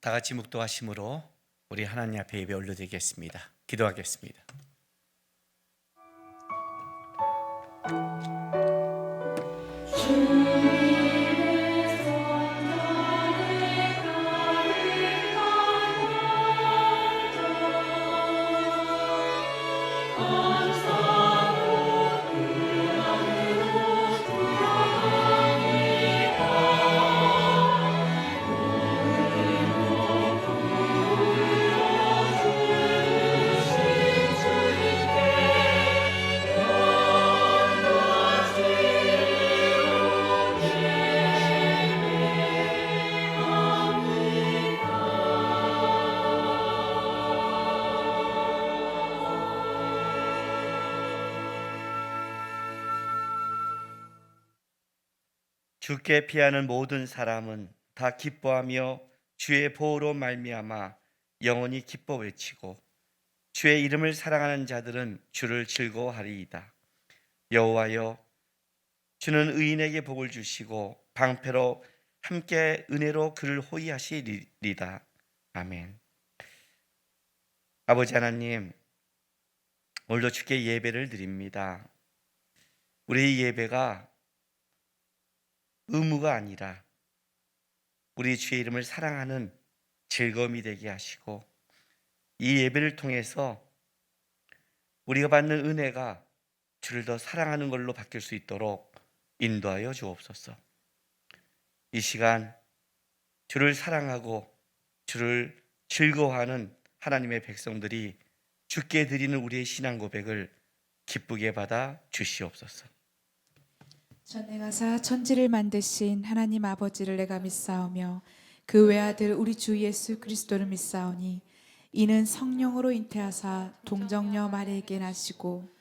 다 같이 묵도하심으로 우리 하나님 앞에 예배 올려드리겠습니다. 기도하겠습니다. 주께 피하는 모든 사람은 다 기뻐하며 주의 보호로 말미암아 영원히 기뻐 외치고 주의 이름을 사랑하는 자들은 주를 즐거워하리이다. 여호와여, 주는 의인에게 복을 주시고 방패로 함께 은혜로 그를 호위하시리이다. 아멘. 아버지 하나님, 오늘도 주께 예배를 드립니다. 우리 예배가 의무가 아니라 우리 주의 이름을 사랑하는 즐거움이 되게 하시고, 이 예배를 통해서 우리가 받는 은혜가 주를 더 사랑하는 걸로 바뀔 수 있도록 인도하여 주옵소서. 이 시간 주를 사랑하고 주를 즐거워하는 하나님의 백성들이 주께 드리는 우리의 신앙 고백을 기쁘게 받아 주시옵소서. 전능하사 천지를 만드신 하나님 아버지를 내가 믿사오며 그 외아들 우리 주 예수 그리스도를 믿사오니 이는 성령으로 잉태하사 동정녀 마리에게 나시고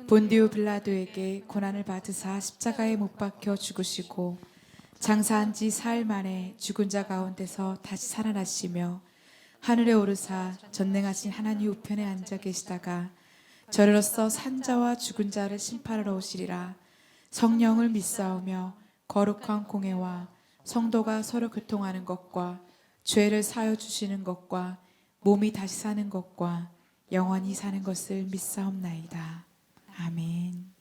본디오 빌라도에게 고난을 받으사 십자가에 못 박혀 죽으시고 장사한 지 사흘 만에 죽은 자 가운데서 다시 살아나시며 하늘에 오르사 전능하신 하나님 우편에 앉아 계시다가 저리로서 산자와 죽은 자를 심판하러 오시리라. 성령을 믿사오며 거룩한 공회와 성도가 서로 교통하는 것과 죄를 사하여 주시는 것과 몸이 다시 사는 것과 영원히 사는 것을 믿사옵나이다. 아멘.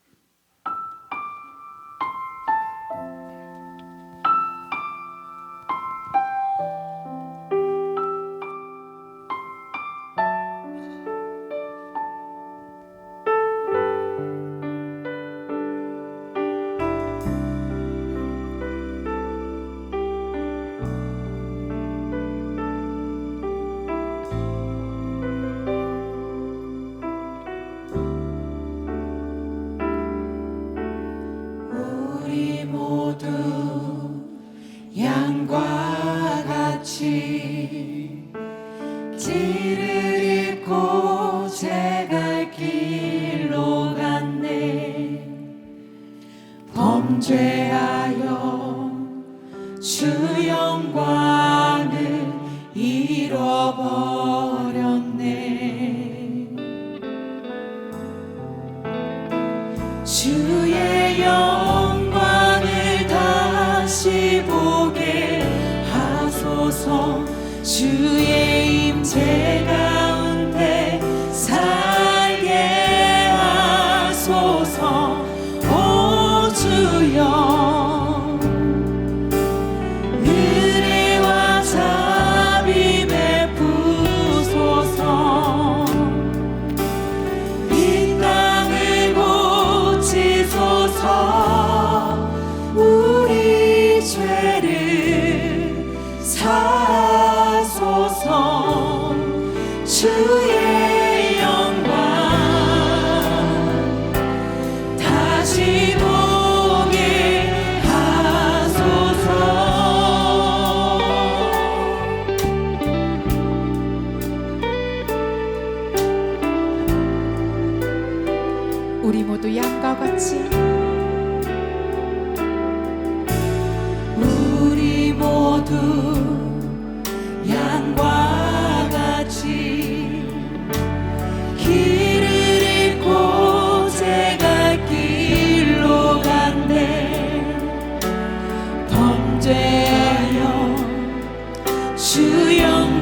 양과 같이 찌를 입고 제 갈 길로 갔네. 범죄하여 주 영광을 잃어버렸네. 주의 영광을 다시 보게 하소서. 주의 임재 가운데 살게 하소서. 오 주여, 은혜와 자비 베푸소서. 이 땅을 고치소서. 우리 죄를 사소서. 주의 영광 다시 보게 하소서. 우리 모두 양과 같이 우리 모두 양과 같이 길을 잃고 제 갈 길로 간대. 범죄하여 주 영광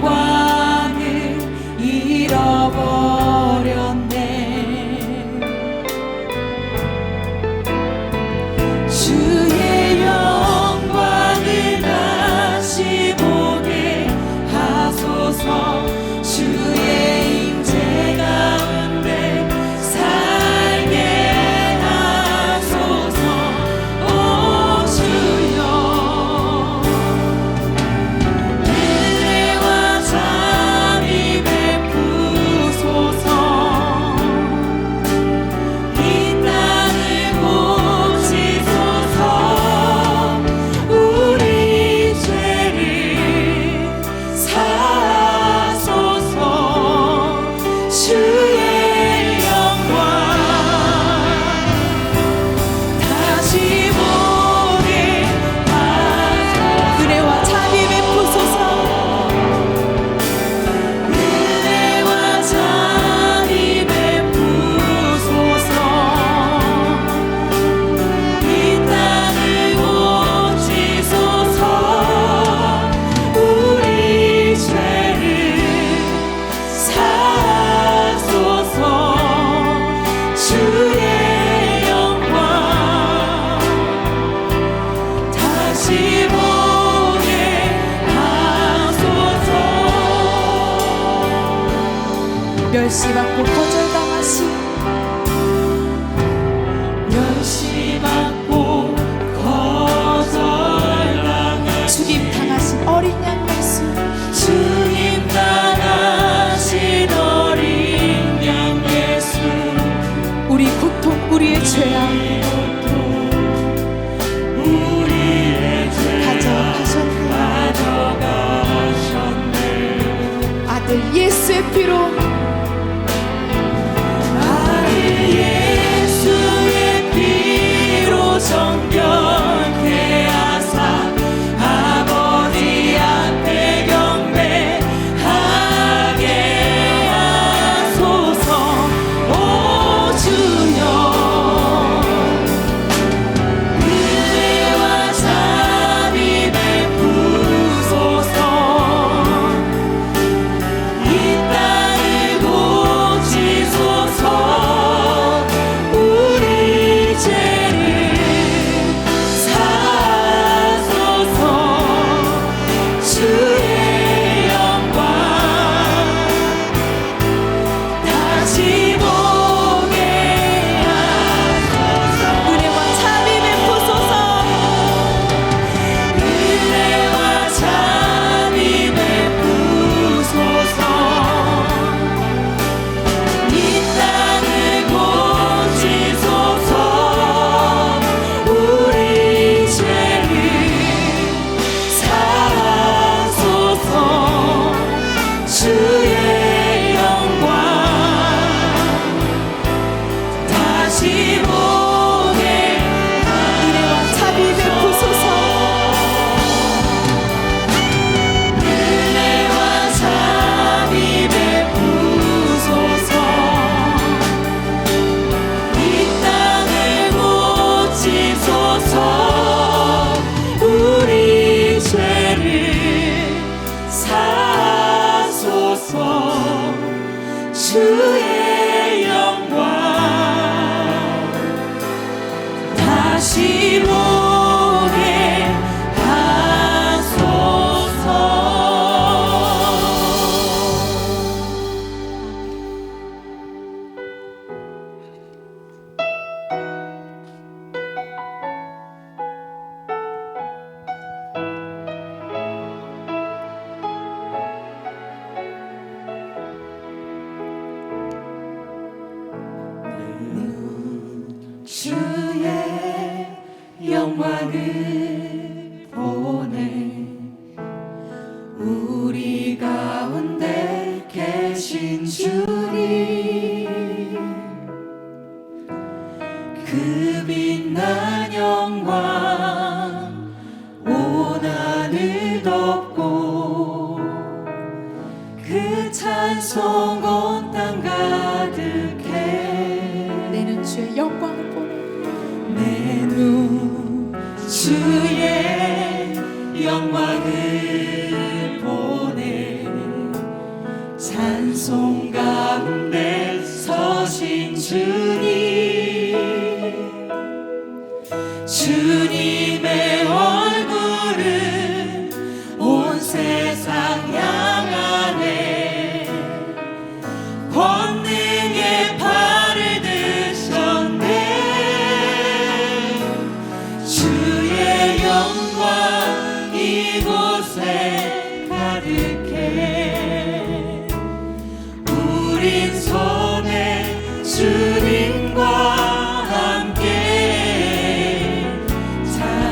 멸시받고 거절당하신 멸시받고 거절당하신 주님 당하신 어린 양 예수, 주님 당하신 어린 양 예수, 우리 고통 우리의 죄악 우리의 죄 가져가셨네. 아들 예수의 피로 아들 예수의 피로 정결케 하사 아버지 앞에 경배하게 하소서. 오 주여 은혜와 자비 베푸소서. 이 땅을 고치소서. 우리 죄를 사소서. 주의 영광 다시 보게 하소서. 은혜와 자비 베푸소서. 은혜와 자비 베푸소서. 이 땅을 고치소서. 우리 죄를 사소서. 주의 영광 다시 보게 은혜와 자비 베푸소서. 은혜와 자비 베푸소서. 이 땅을 고치소서. 우리 죄를 사소서. 주의 영광 다시 보게 하소서. 주의 영광을 보내 우리 가운데 계신 주님, 그 빛난 영광 온 하늘 덮고 그 찬송 온 땅 가득해. 내 눈 주의 영광을 보내 내 눈 주의 영광을 보내 찬송 가운데 서신 주님, 주님의 얼굴은 온 세상 향하네. 권능의 팔을 드셨네. 주의 영광 이곳에 가득해. 우린 손에 주님과 함께 찬양하리.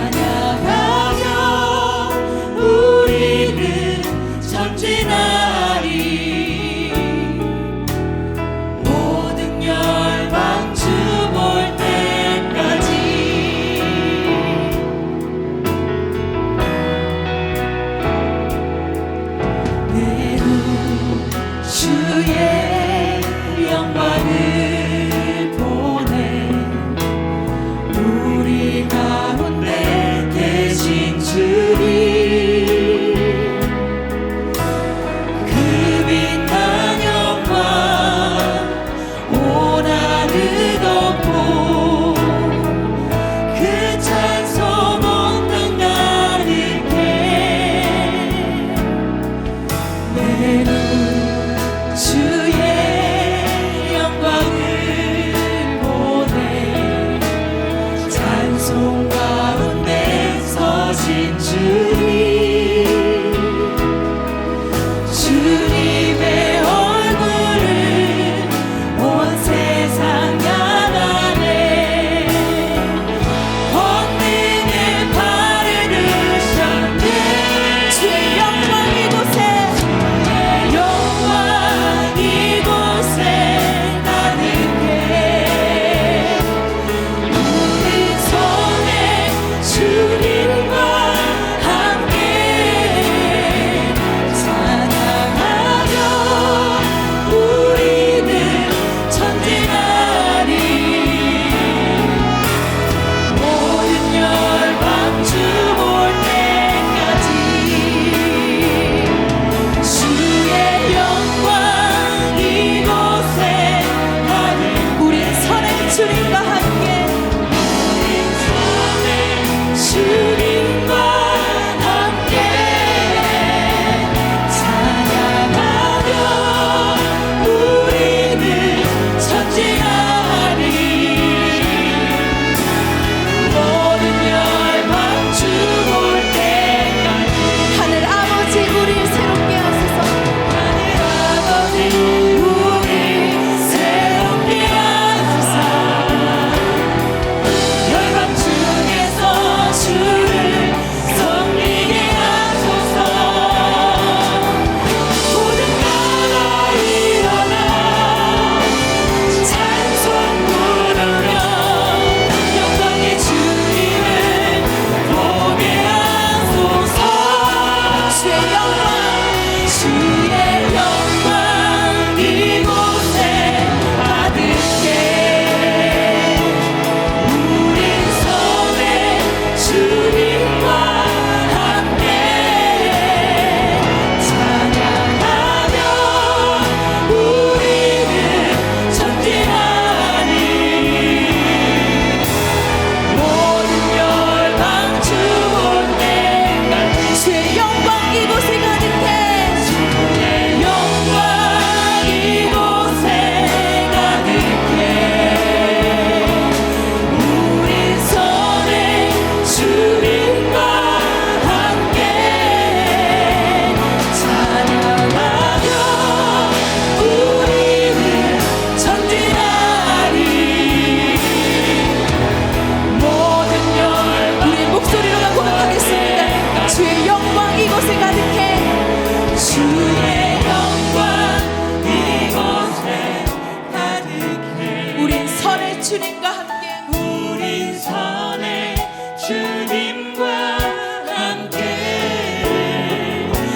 주님과 함께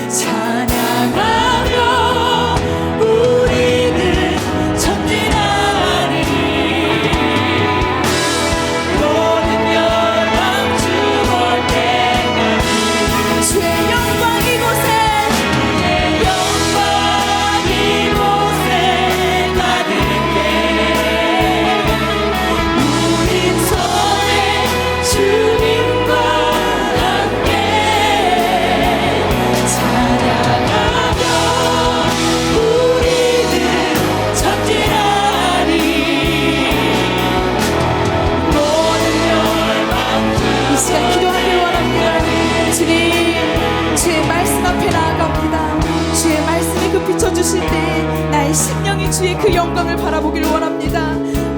찬양하며 우리는 전진하리. 모든 열방 주 볼 때까지 주의 영광 이곳에 영광 이곳에 가득해. 우린 손에 주님과 함께 찬양하며 우리는 전진하리. 모든 열방 이 시간 기도하길 원합니다. 주님, 주의 말씀 앞에 나아갑니다. 주의 말씀이 그 비춰주실 때 나의 심령이 주의 그 영광을 바라보길 원합니다.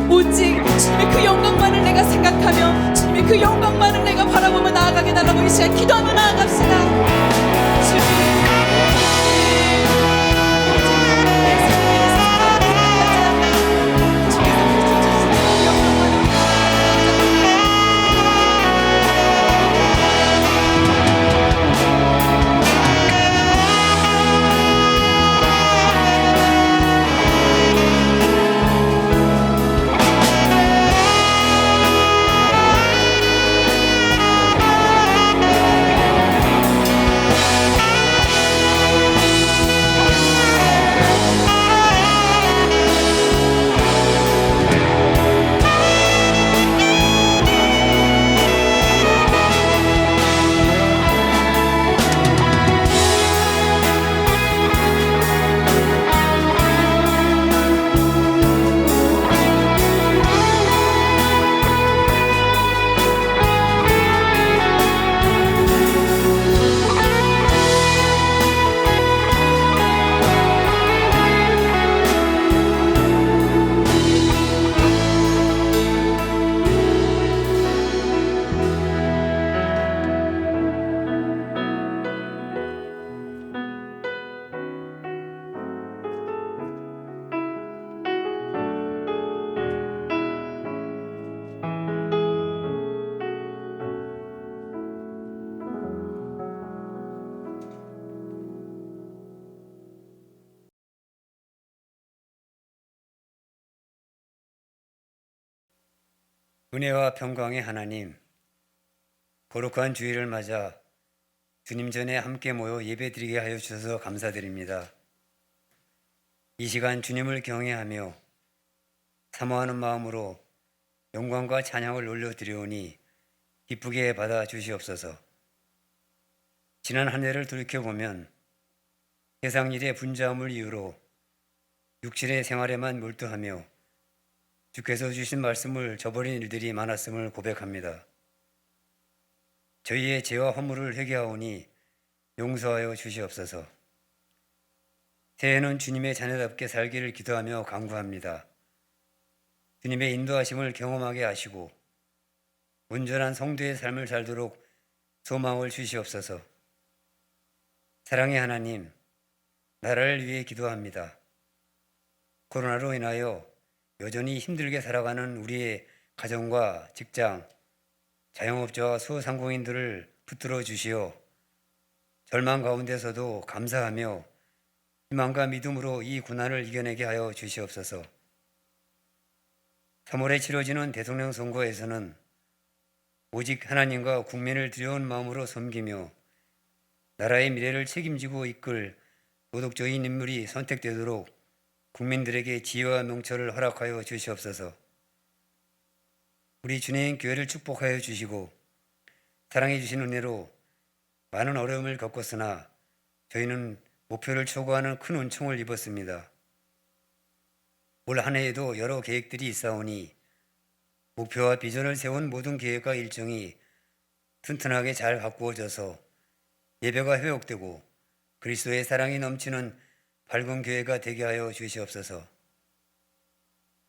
오직 주님의 그 영광만을 내가 생각하며 주님의 그 영광만을 내가 바라보며 나아가게 달라고 이 시간 기도하며 나아갑시다. 주님, 내 삶에서 주께서 비춰주시는 그 영광만을 은혜와 평강의 하나님, 거룩한 주일을 맞아 주님 전에 함께 모여 예배드리게 하여 주셔서 감사드립니다. 이 시간 주님을 경외하며 사모하는 마음으로 영광과 찬양을 올려드리오니 기쁘게 받아 주시옵소서. 지난 한 해를 돌이켜보면 세상 일의 분주함을 이유로 육신의 생활에만 몰두하며 주께서 주신 말씀을 저버린 일들이 많았음을 고백합니다. 저희의 죄와 허물을 회개하오니 용서하여 주시옵소서. 새해는 주님의 자녀답게 살기를 기도하며 간구합니다. 주님의 인도하심을 경험하게 하시고 온전한 성도의 삶을 살도록 소망을 주시옵소서. 사랑의 하나님, 나라를 위해 기도합니다. 코로나로 인하여 여전히 힘들게 살아가는 우리의 가정과 직장, 자영업자와 소상공인들을 붙들어 주시어 절망 가운데서도 감사하며 희망과 믿음으로 이 고난을 이겨내게 하여 주시옵소서. 3월에 치러지는 대통령 선거에서는 오직 하나님과 국민을 두려운 마음으로 섬기며 나라의 미래를 책임지고 이끌 도덕적인 인물이 선택되도록 국민들에게 지혜와 명철을 허락하여 주시옵소서. 우리 주님 교회를 축복하여 주시고 사랑해 주신 은혜로 많은 어려움을 겪었으나 저희는 목표를 초과하는 큰 은총을 입었습니다. 올 한 해에도 여러 계획들이 있사오니 목표와 비전을 세운 모든 계획과 일정이 튼튼하게 잘 가꾸어져서 예배가 회복되고 그리스도의 사랑이 넘치는 밝은 교회가 되게 하여 주시옵소서.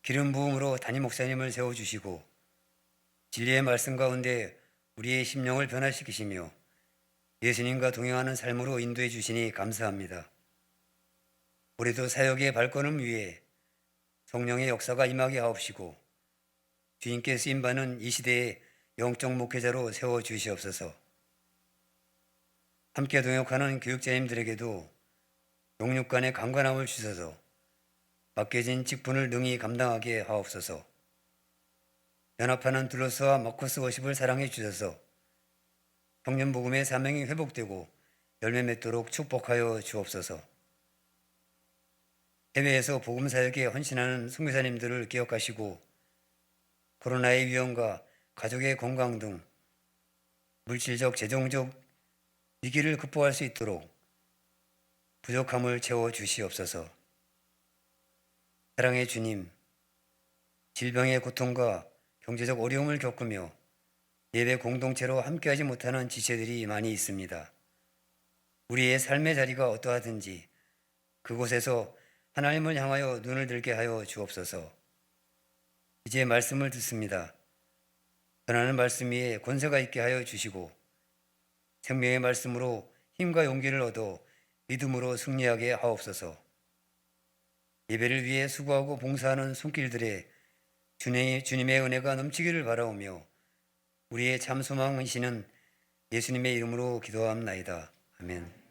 기름 부음으로 담임 목사님을 세워주시고 진리의 말씀 가운데 우리의 심령을 변화시키시며 예수님과 동행하는 삶으로 인도해 주시니 감사합니다. 올해도 사역의 발걸음 위에 성령의 역사가 임하게 하옵시고 주님께 쓰임받는 이 시대의 영적 목회자로 세워주시옵소서. 함께 동역하는 교육자님들에게도 용육 간의 강건함을 주셔서 맡겨진 직분을 능히 감당하게 하옵소서. 연합하는 둘러스와 마커스 워십을 사랑해 주셔서 청년복음의 사명이 회복되고 열매 맺도록 축복하여 주옵소서. 해외에서 복음사역에 헌신하는 선교사님들을 기억하시고 코로나의 위험과 가족의 건강 등 물질적, 재정적 위기를 극복할 수 있도록 부족함을 채워 주시옵소서. 사랑의 주님, 질병의 고통과 경제적 어려움을 겪으며 예배 공동체로 함께하지 못하는 지체들이 많이 있습니다. 우리의 삶의 자리가 어떠하든지 그곳에서 하나님을 향하여 눈을 들게 하여 주옵소서. 이제 말씀을 듣습니다. 전하는 말씀 위에 권세가 있게 하여 주시고 생명의 말씀으로 힘과 용기를 얻어 믿음으로 승리하게 하옵소서. 예배를 위해 수고하고 봉사하는 손길들에 주님의 은혜가 넘치기를 바라오며 우리의 참 소망이시는 예수님의 이름으로 기도합나이다. 아멘.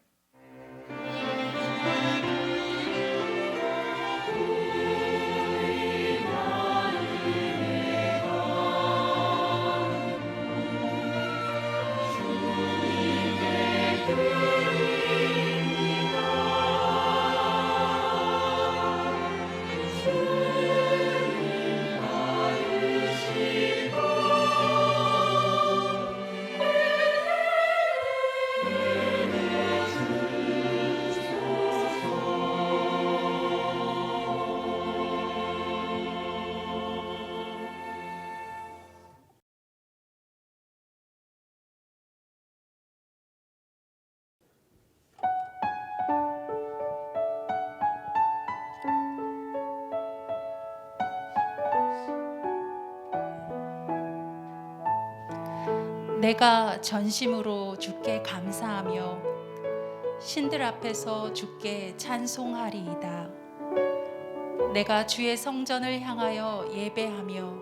내가 전심으로 주께 감사하며 신들 앞에서 주께 찬송하리이다. 내가 주의 성전을 향하여 예배하며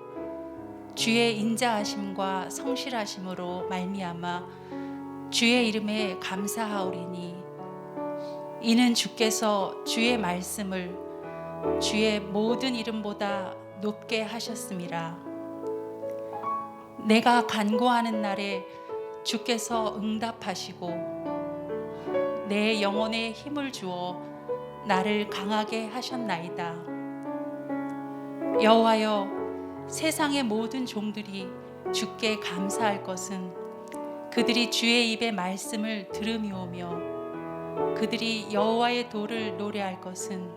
주의 인자하심과 성실하심으로 말미암아 주의 이름에 감사하오리니 이는 주께서 주의 말씀을 주의 모든 이름보다 높게 하셨음이라. 내가 간구하는 날에 주께서 응답하시고 내 영혼에 힘을 주어 나를 강하게 하셨나이다. 여호와여, 세상의 모든 종들이 주께 감사할 것은 그들이 주의 입의 말씀을 들음이오며 그들이 여호와의 도를 노래할 것은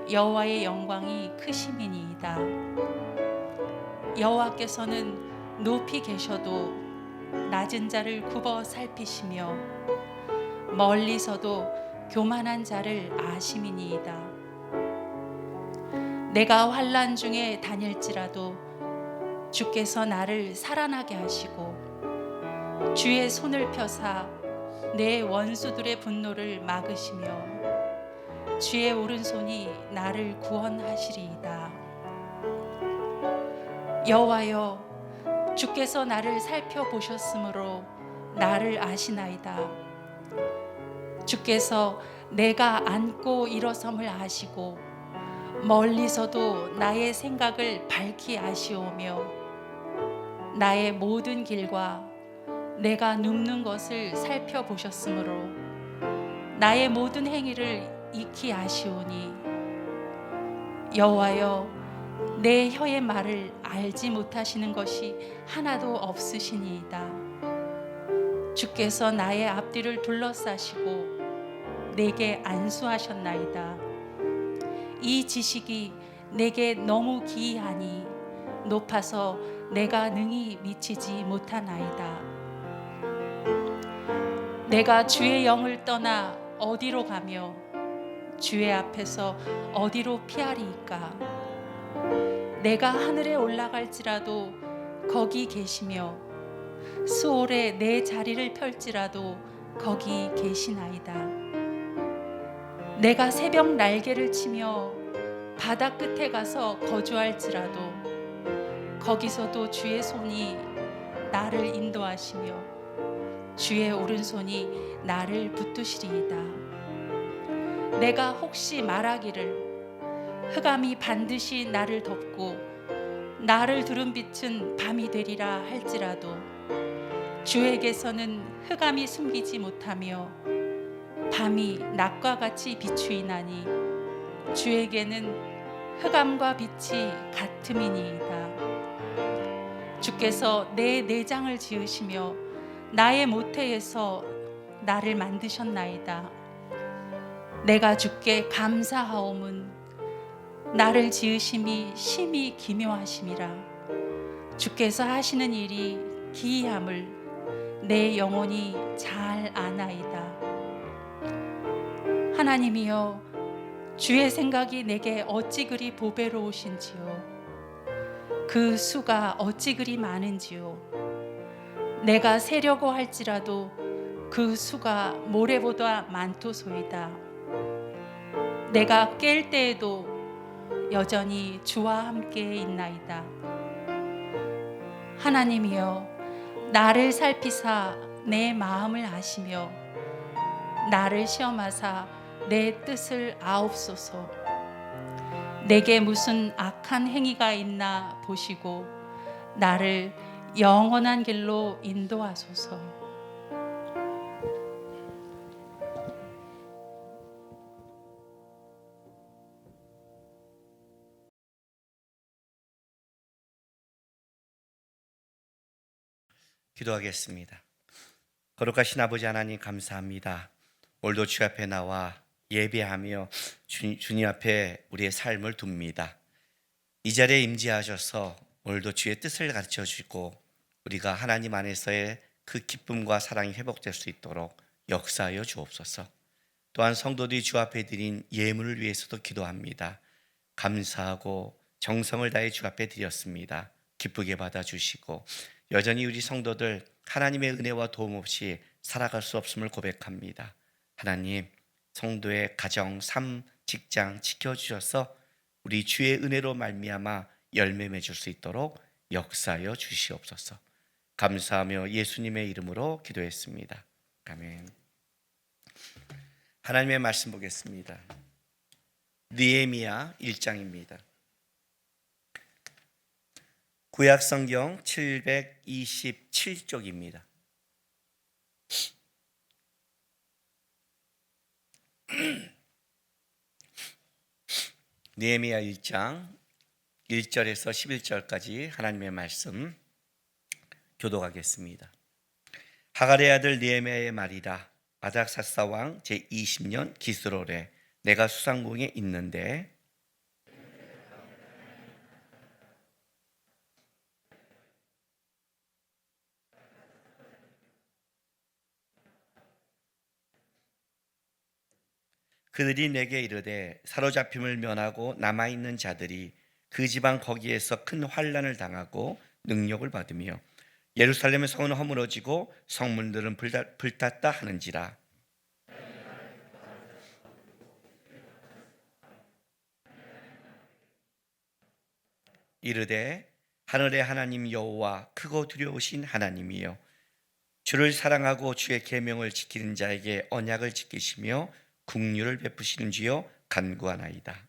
여호와의 영광이 크심이니이다. 여호와께서는 높이 계셔도 낮은 자를 굽어 살피시며 멀리서도 교만한 자를 아심이니이다. 내가 환난 중에 다닐지라도 주께서 나를 살아나게 하시고 주의 손을 펴사 내 원수들의 분노를 막으시며 주의 오른손이 나를 구원하시리이다. 여호와여, 주께서 나를 살펴보셨으므로 나를 아시나이다. 주께서 내가 앉고 일어섬을 아시고 멀리서도 나의 생각을 밝히 아시오며 나의 모든 길과 내가 눕는 것을 살펴보셨으므로 나의 모든 행위를 익히 아시오니 여호와여, 내 혀의 말을 알지 못하시는 것이 하나도 없으시니이다. 주께서 나의 앞뒤를 둘러싸시고 내게 안수하셨나이다. 이 지식이 내게 너무 기이하니 높아서 내가 능히 미치지 못하나이다. 내가 주의 영을 떠나 어디로 가며 주의 앞에서 어디로 피하리이까? 내가 하늘에 올라갈지라도 거기 계시며 수월에 내 자리를 펼지라도 거기 계시나이다. 내가 새벽 날개를 치며 바다 끝에 가서 거주할지라도 거기서도 주의 손이 나를 인도하시며 주의 오른손이 나를 붙드시리이다. 내가 혹시 말하기를 흑암이 반드시 나를 덮고 나를 두른 빛은 밤이 되리라 할지라도 주에게서는 흑암이 숨기지 못하며 밤이 낮과 같이 비추이나니 주에게는 흑암과 빛이 같음이니이다. 주께서 내 내장을 지으시며 나의 모태에서 나를 만드셨나이다. 내가 주께 감사하옴은 나를 지으심이 심히 기묘하심이라. 주께서 하시는 일이 기이함을 내 영혼이 잘 아나이다. 하나님이여, 주의 생각이 내게 어찌 그리 보배로우신지요. 그 수가 어찌 그리 많은지요. 내가 세려고 할지라도 그 수가 모래보다 많도소이다. 내가 깰 때에도 여전히 주와 함께 있나이다. 하나님이여, 나를 살피사 내 마음을 아시며 나를 시험하사 내 뜻을 아옵소서. 내게 무슨 악한 행위가 있나 보시고 나를 영원한 길로 인도하소서. 기도하겠습니다. 거룩하신 아버지 하나님, 감사합니다. 오늘도 주 앞에 나와 예배하며 주님 앞에 우리의 삶을 둡니다. 이 자리에 임재하셔서 오늘도 주의 뜻을 가르쳐 주시고 우리가 하나님 안에서의 그 기쁨과 사랑이 회복될 수 있도록 역사하여 주옵소서. 또한 성도들이 주 앞에 드린 예물을 위해서도 기도합니다. 감사하고 정성을 다해 주 앞에 드렸습니다. 기쁘게 받아주시고 여전히 우리 성도들 하나님의 은혜와 도움 없이 살아갈 수 없음을 고백합니다. 하나님, 성도의 가정, 삶, 직장 지켜주셔서 우리 주의 은혜로 말미암아 열매 맺을 수 있도록 역사하여 주시옵소서. 감사하며 예수님의 이름으로 기도했습니다. 아멘. 하나님의 말씀 보겠습니다. 느헤미야 1장입니다. 구약성경 727쪽입니다. 느헤미야 1장 1절에서 11절까지 하나님의 말씀 교독하겠습니다. 하갈의 아들 느헤미야의 말이라. 아닥사스다 왕 제20년 기스로래. 내가 수상궁에 있는데 그들이 내게 이르되 사로잡힘을 면하고 남아있는 자들이 그 지방 거기에서 큰 환난을 당하고 능력을 받으며 예루살렘의 성은 허물어지고 성문들은 불탔다 하는지라. 이르되 하늘의 하나님 여호와 크고 두려우신 하나님이여, 주를 사랑하고 주의 계명을 지키는 자에게 언약을 지키시며 국류를 베푸시는 주여 간구하나이다.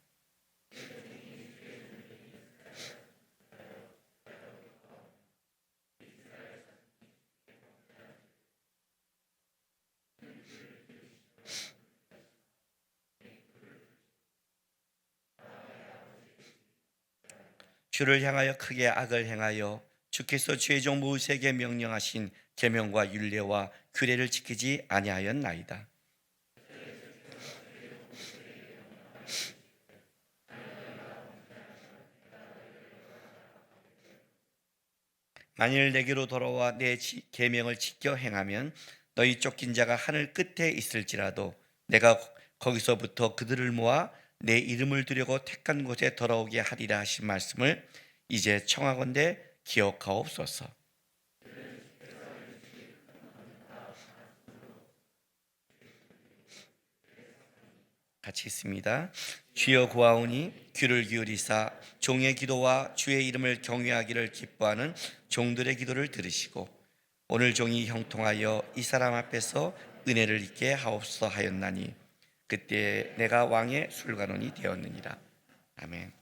주를 향하여 크게 악을 행하여 주께서 주의 종 모세에게 명령하신 계명과 율례와 규례를 지키지 아니하였나이다. 만일 내게로 돌아와 내 계명을 지켜 행하면 너희 쫓긴 자가 하늘 끝에 있을지라도 내가 거기서부터 그들을 모아 내 이름을 두려고 택한 곳에 돌아오게 하리라 하신 말씀을 이제 청하건대 기억하옵소서. 같이 있습니다. 주여 구하오니 귀를 기울이사 종의 기도와 주의 이름을 경외하기를 기뻐하는 종들의 기도를 들으시고 오늘 종이 형통하여 이 사람 앞에서 은혜를 입게 하옵소서 하였나니 그때 내가 왕의 술관원이 되었느니라. 아멘.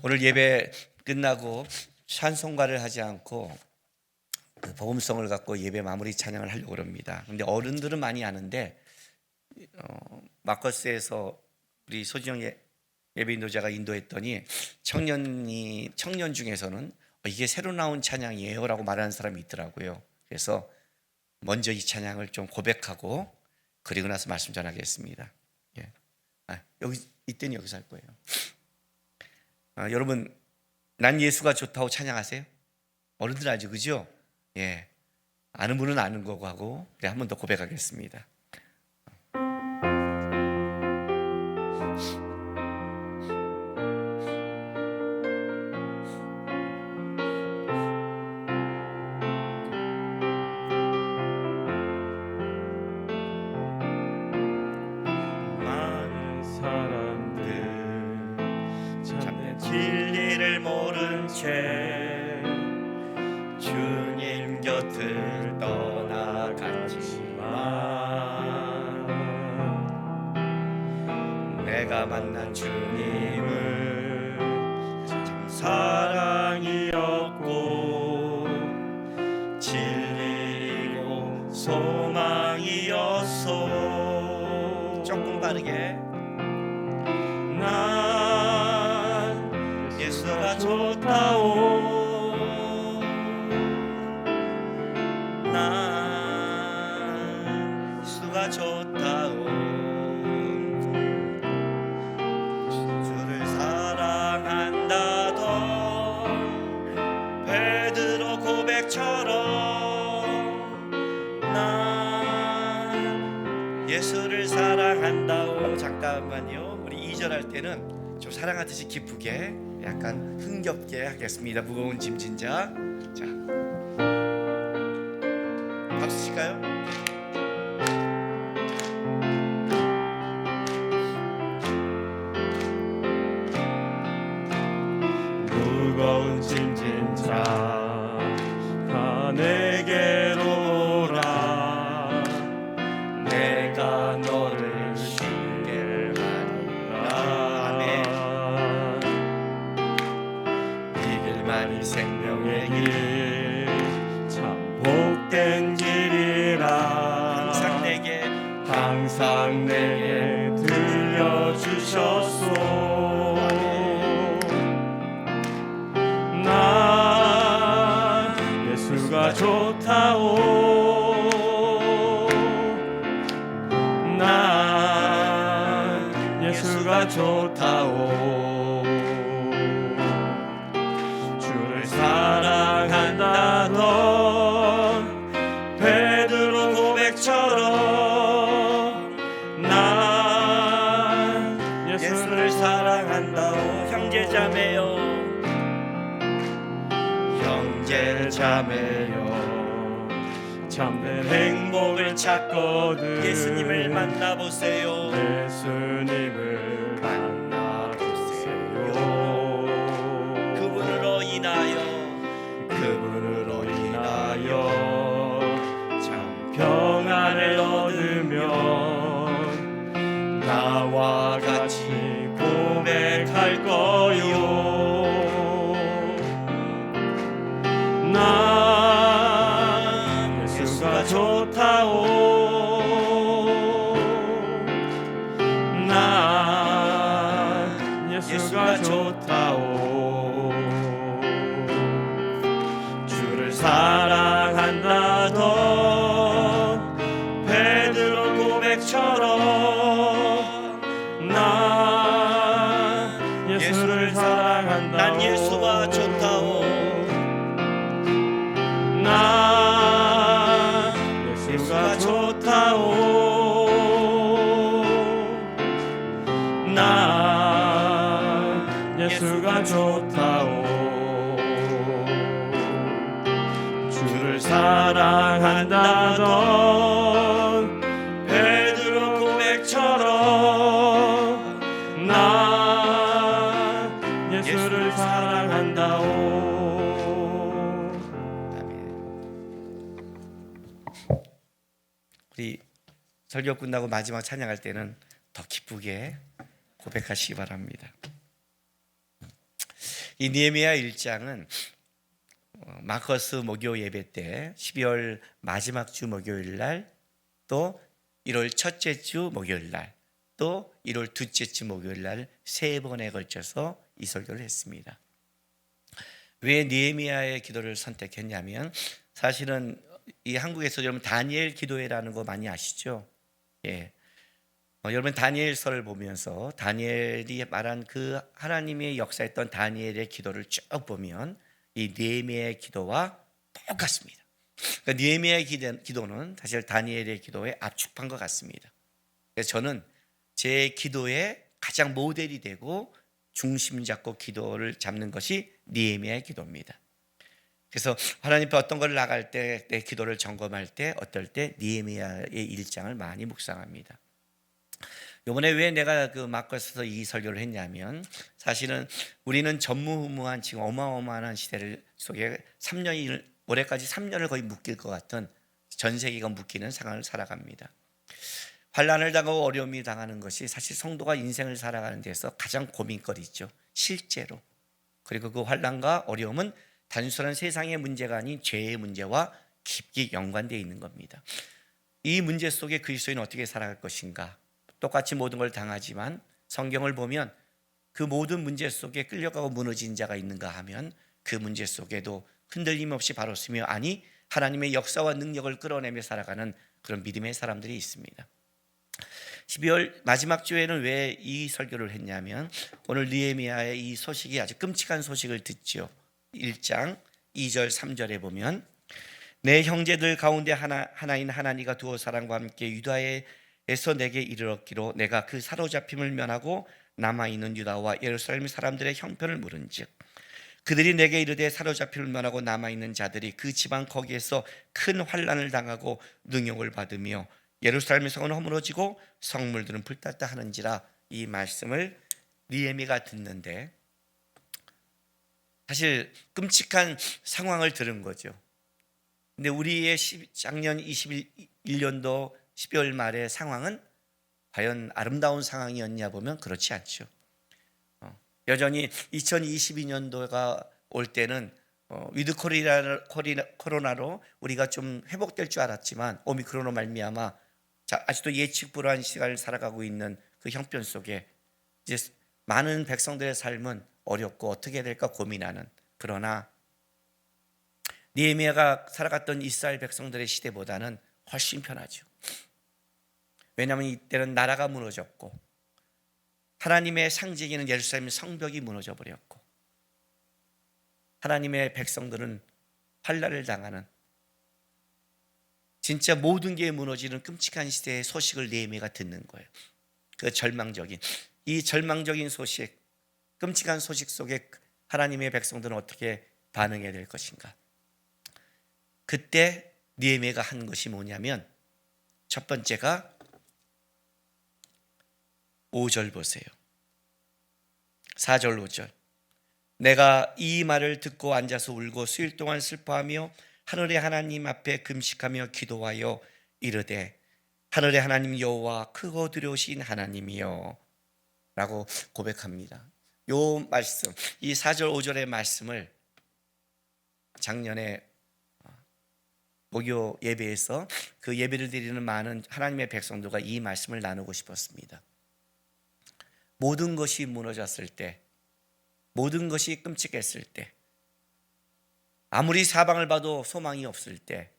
오늘 예배 끝나고 찬송가를 하지 않고 그 복음성을 갖고 예배 마무리 찬양을 하려고 합니다. 근데 어른들은 많이 아는데 마커스에서 우리 소진영 예배 인도자가 인도했더니 청년 중에서는 이게 새로 나온 찬양이에요라고 말하는 사람이 있더라고요. 그래서 먼저 이 찬양을 좀 고백하고 그리고 나서 말씀 전하겠습니다. 예. 여기 이때는 여기서 할 거예요. 여러분, 난 예수가 좋다고 찬양하세요? 어른들 알죠, 그죠? 예. 아는 분은 아는 거고 하고 그래 한 번 더 고백하겠습니다. 많은 사람들 참된 진리를 모른 채 주님 곁을 떠나갔지만 내가 만난 주님은 참 사랑이었고 진리고 소망이었소. 조금 빠르게. 난 예수가 좋다오. 난 예수가 좋다오. 주를 사랑한다던 베드로 고백처럼 난 예수를 사랑한다오. 잠깐만요. 우리 2절 할 때는 좀 사랑하듯이 기쁘게 약간 흥겹게 하겠습니다. 무거운 짐 진자. 자, 박수 칠까요? 무거운 짐진 자 다 내게로 오라. 내가 너를 쉽게 하리라. 아멘. 이 길만이 생명의 길 참 복된 길이라. 항상 내게 들려주셨소. 난 예수가 좋다오. 난 예수가 좋다오. 주를 사랑한다던 베드로 고백처럼 난 예수를 사랑한다오. 형제자매요, 형제자매여 참된 행복을 찾거든. 예수님을 만나보세요. 예수님을 만나보세요. 그분으로 인하여 참 평안을 얻으면 나와 같이 고백할 거요. 난 예수가 좋다오. 난 예수가 좋다오. 주를 사랑한다던 베드로 고백처럼 난 예수를 사랑한다오. 난 예수가 좋다오. 난 예수가 좋다오. 난 예수가 좋다오. 주를 사랑한다던 베드로 고백처럼 난 예수를 사랑한다오. 아멘. 우리 설교 끝나고 마지막 찬양할 때는 더 기쁘게 고백하시기 바랍니다. 이 느헤미야 1장은 마커스 목요 예배 때 12월 마지막 주 목요일 날, 또 1월 첫째 주 목요일 날, 또 1월 둘째 주 목요일 날 세 번에 걸쳐서 이 설교를 했습니다. 왜 느헤미야의 기도를 선택했냐면, 사실은 이 한국에서 여러분 다니엘 기도회라는 거 많이 아시죠? 예. 여러분 다니엘서를 보면서 다니엘이 말한 그 하나님의 역사했던 다니엘의 기도를 쭉 보면 이 느헤미야의 기도와 똑같습니다. 그러니까 느헤미야의 기도는 사실 다니엘의 기도에 압축한 것 같습니다. 그래서 저는 제 기도의 가장 모델이 되고 중심 잡고 기도를 잡는 것이 느헤미야의 기도입니다. 그래서 하나님 앞에 어떤 걸 나갈 때, 내 기도를 점검할 때, 어떨 때 느헤미야의 1장을 많이 묵상합니다. 이번에 왜 내가 그 마커스에서 이 설교를 했냐면, 사실은 우리는 전무후무한 지금 어마어마한 시대를 속에 3년이 올해까지 3년을 거의 묶일 것 같은, 전 세계가 묶이는 상황을 살아갑니다. 환난을 당하고 어려움이 당하는 것이 사실 성도가 인생을 살아가는 데서 가장 고민거리죠, 실제로. 그리고 그 환난과 어려움은 단순한 세상의 문제가 아닌 죄의 문제와 깊게 연관되어 있는 겁니다. 이 문제 속에 그리스도인은 어떻게 살아갈 것인가? 똑같이 모든 걸 당하지만 성경을 보면 그 모든 문제 속에 끌려가고 무너진 자가 있는가 하면 그 문제 속에도 흔들림 없이 바로 서며, 아니 하나님의 역사와 능력을 끌어내며 살아가는 그런 믿음의 사람들이 있습니다. 12월 마지막 주에는 왜 이 설교를 했냐면, 오늘 느헤미야의 이 소식이 아주 끔찍한 소식을 듣죠. 1장 2절 3절에 보면, 내 형제들 가운데 하나인 하나니가 두어 사람과 함께 유다에서 내게 이르렀기로 내가 그 사로잡힘을 면하고 남아있는 유다와 예루살렘 사람들의 형편을 물은즉, 그들이 내게 이르되 사로잡힘을 면하고 남아있는 자들이 그 지방 거기에서 큰 환난을 당하고 능욕을 받으며 예루살렘의 성은 허물어지고 성물들은 불탔다 하는지라. 이 말씀을 느헤미야가 듣는데 사실 끔찍한 상황을 들은 거죠. 근데 우리의 작년 21년도 12월 말의 상황은 과연 아름다운 상황이었냐 보면 그렇지 않죠. 여전히 2022년도가 올 때는 위드 코로나로 우리가 좀 회복될 줄 알았지만, 오미크론으로 말미암아 아직도 예측 불허한 시간을 살아가고 있는 그 형편 속에 이제 많은 백성들의 삶은 어렵고 어떻게 해야 될까 고민하는, 그러나 느헤미야가 살아갔던 이스라엘 백성들의 시대보다는 훨씬 편하죠. 왜냐하면 이때는 나라가 무너졌고 하나님의 상징이는 예루살렘 성벽이 무너져 버렸고 하나님의 백성들은 환난을 당하는, 진짜 모든 게 무너지는 끔찍한 시대의 소식을 느헤미야가 듣는 거예요. 그 절망적인 소식, 끔찍한 소식 속에 하나님의 백성들은 어떻게 반응해야 될 것인가. 그때 느헤미야가 한 것이 뭐냐면, 첫 번째가 5절 보세요. 4절 5절. 내가 이 말을 듣고 앉아서 울고 수일 동안 슬퍼하며 하늘의 하나님 앞에 금식하며 기도하여 이르되, 하늘의 하나님 여호와 크고 두려우신 하나님이여 라고 고백합니다. 요 말씀, 이 4절 5절의 말씀을 작년에 목요 예배에서 그 예배를 드리는 많은 하나님의 백성들과 이 말씀을 나누고 싶었습니다. 모든 것이 무너졌을 때, 모든 것이 끔찍했을 때, 아무리 사방을 봐도 소망이 없을 때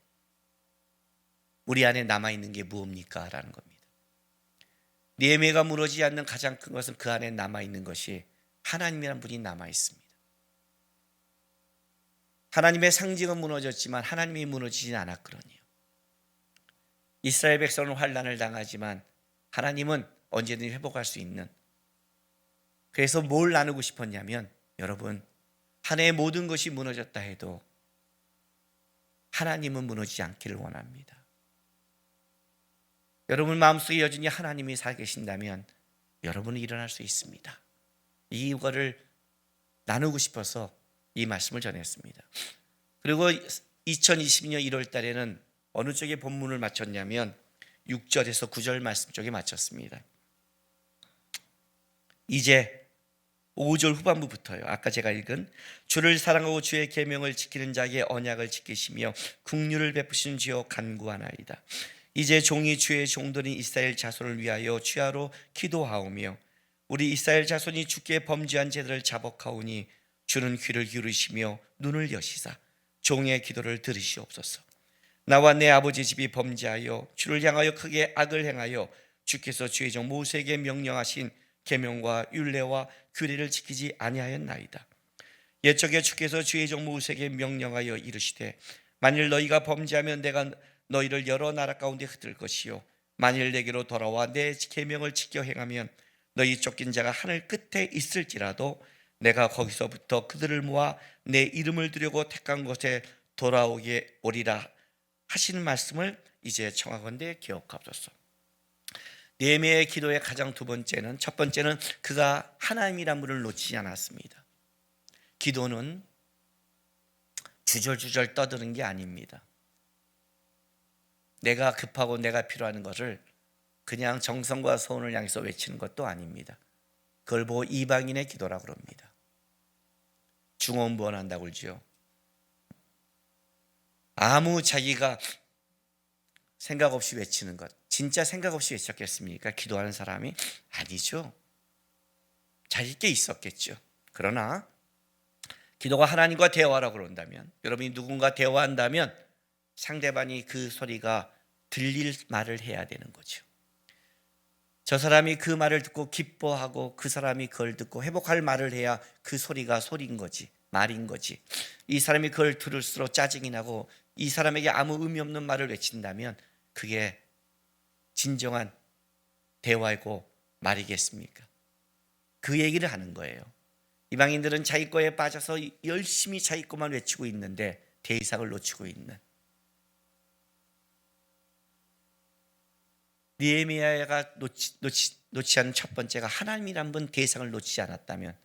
우리 안에 남아있는 게 무엇입니까? 라는 겁니다. 느헤미야가 무너지지 않는 가장 큰 것은 그 안에 남아있는 것이 하나님이란 분이 남아있습니다. 하나님의 상징은 무너졌지만 하나님이 무너지진 않았거든요. 이스라엘 백성은 환난을 당하지만 하나님은 언제든지 회복할 수 있는, 그래서 뭘 나누고 싶었냐면, 여러분, 한 해의 모든 것이 무너졌다 해도 하나님은 무너지지 않기를 원합니다. 여러분 마음속에 여전히 하나님이 살계신다면 여러분은 일어날 수 있습니다. 이거를 나누고 싶어서 이 말씀을 전했습니다. 그리고 2022년 1월 달에는 어느 쪽에 본문을 마쳤냐면 6절에서 9절 말씀 쪽에 마쳤습니다. 이제 5절 후반부부터요. 아까 제가 읽은 주를 사랑하고 주의 계명을 지키는 자에게 언약을 지키시며 긍휼을 베푸시는 주여 간구하나이다. 이제 종이 주의 종들인 이스라엘 자손을 위하여 주야로 기도하오며 우리 이스라엘 자손이 주께 범죄한 죄들을 자복하오니 주는 귀를 기울이시며 눈을 여시사 종의 기도를 들으시옵소서. 나와 내 아버지 집이 범죄하여 주를 향하여 크게 악을 행하여 주께서 주의 종 모세에게 명령하신 계명과 율례와 규례를 지키지 아니하였나이다. 옛적에 주께서 주의 종 모세에게 명령하여 이르시되 만일 너희가 범죄하면 내가 너희를 여러 나라 가운데 흩을 것이요 만일 내게로 돌아와 내 계명을 지켜 행하면 너희 쫓긴 자가 하늘 끝에 있을지라도 내가 거기서부터 그들을 모아 내 이름을 두려고 택한 곳에 돌아오게 오리라 하시는 말씀을 이제 청하건대 기억하옵소서. 느헤미야의 기도의 가장 첫 번째는 그가 하나님이란 분을 놓치지 않았습니다. 기도는 주절주절 떠드는 게 아닙니다. 내가 급하고 내가 필요한 것을 그냥 정성과 소원을 향해서 외치는 것도 아닙니다. 그걸 보고 이방인의 기도라고 합니다. 중언부언한다고 그러죠. 아무 자기가 생각 없이 외치는 것, 진짜 생각 없이 외쳤겠습니까? 기도하는 사람이? 아니죠. 자기 게 있었겠죠. 그러나 기도가 하나님과 대화라고 그런다면, 여러분이 누군가 대화한다면 상대방이 그 소리가 들릴 말을 해야 되는 거죠. 저 사람이 그 말을 듣고 기뻐하고 그 사람이 그걸 듣고 회복할 말을 해야 그 소리가 소리인 거지, 말인 거지. 이 사람이 그걸 들을수록 짜증이 나고 이 사람에게 아무 의미 없는 말을 외친다면 그게 진정한 대화이고 말이겠습니까? 그 얘기를 하는 거예요. 이방인들은 자기 거에 빠져서 열심히 자기 것만 외치고 있는데 대이삭을 놓치고 있는, 느헤미야가 놓지 않은 첫 번째가 하나님이란 분 대상을 놓치지 않았다면,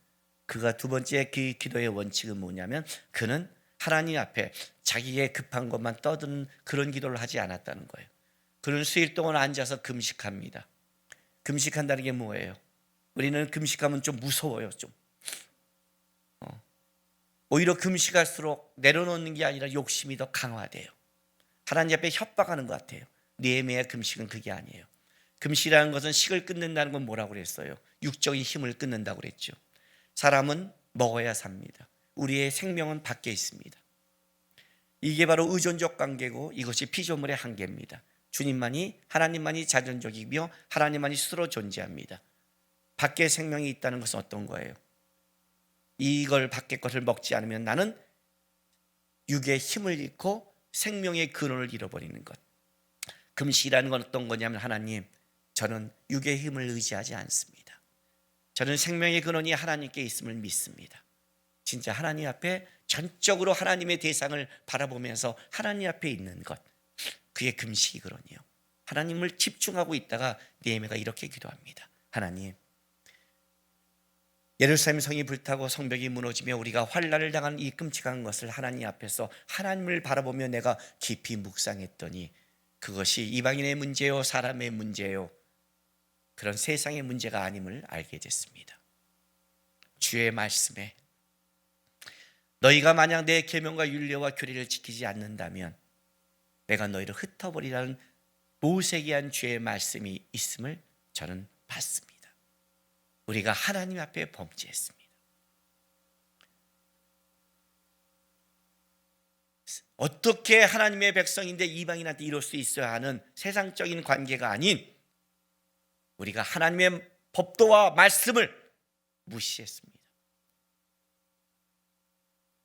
그가 두 번째 그 기도의 원칙은 뭐냐면 그는 하나님 앞에 자기의 급한 것만 떠드는 그런 기도를 하지 않았다는 거예요. 그는 수일 동안 앉아서 금식합니다. 금식한다는 게 뭐예요? 우리는 금식하면 좀 무서워요. 좀 오히려 금식할수록 내려놓는 게 아니라 욕심이 더 강화돼요. 하나님 앞에 협박하는 것 같아요. 느헤미야 금식은 그게 아니에요. 금식이라는 것은 식을 끊는다는 건 뭐라고 그랬어요? 육적인 힘을 끊는다고 그랬죠. 사람은 먹어야 삽니다. 우리의 생명은 밖에 있습니다. 이게 바로 의존적 관계고 이것이 피조물의 한계입니다. 주님만이, 하나님만이 자존적이며 하나님만이 스스로 존재합니다. 밖에 생명이 있다는 것은 어떤 거예요? 이걸 밖에 것을 먹지 않으면 나는 육의 힘을 잃고 생명의 근원을 잃어버리는 것. 금식이라는 건 어떤 거냐면, 하나님, 저는 육의 힘을 의지하지 않습니다. 저는 생명의 근원이 하나님께 있음을 믿습니다. 진짜 하나님 앞에 전적으로 하나님의 대상을 바라보면서 하나님 앞에 있는 것, 그게 금식이거든요. 하나님을 집중하고 있다가 느헤미야가 이렇게 기도합니다. 하나님, 예루살렘 성이 불타고 성벽이 무너지며 우리가 환난을 당한 이 끔찍한 것을 하나님 앞에서 하나님을 바라보며 내가 깊이 묵상했더니 그것이 이방인의 문제요 사람의 문제요 그런 세상의 문제가 아님을 알게 됐습니다. 주의 말씀에 너희가 만약 내 계명과 율례와 규례를 지키지 않는다면 내가 너희를 흩어버리라는 모세기한 주의 말씀이 있음을 저는 봤습니다. 우리가 하나님 앞에 범죄했습니다. 어떻게 하나님의 백성인데 이방인한테 이럴 수 있어야 하는 세상적인 관계가 아닌 우리가 하나님의 법도와 말씀을 무시했습니다.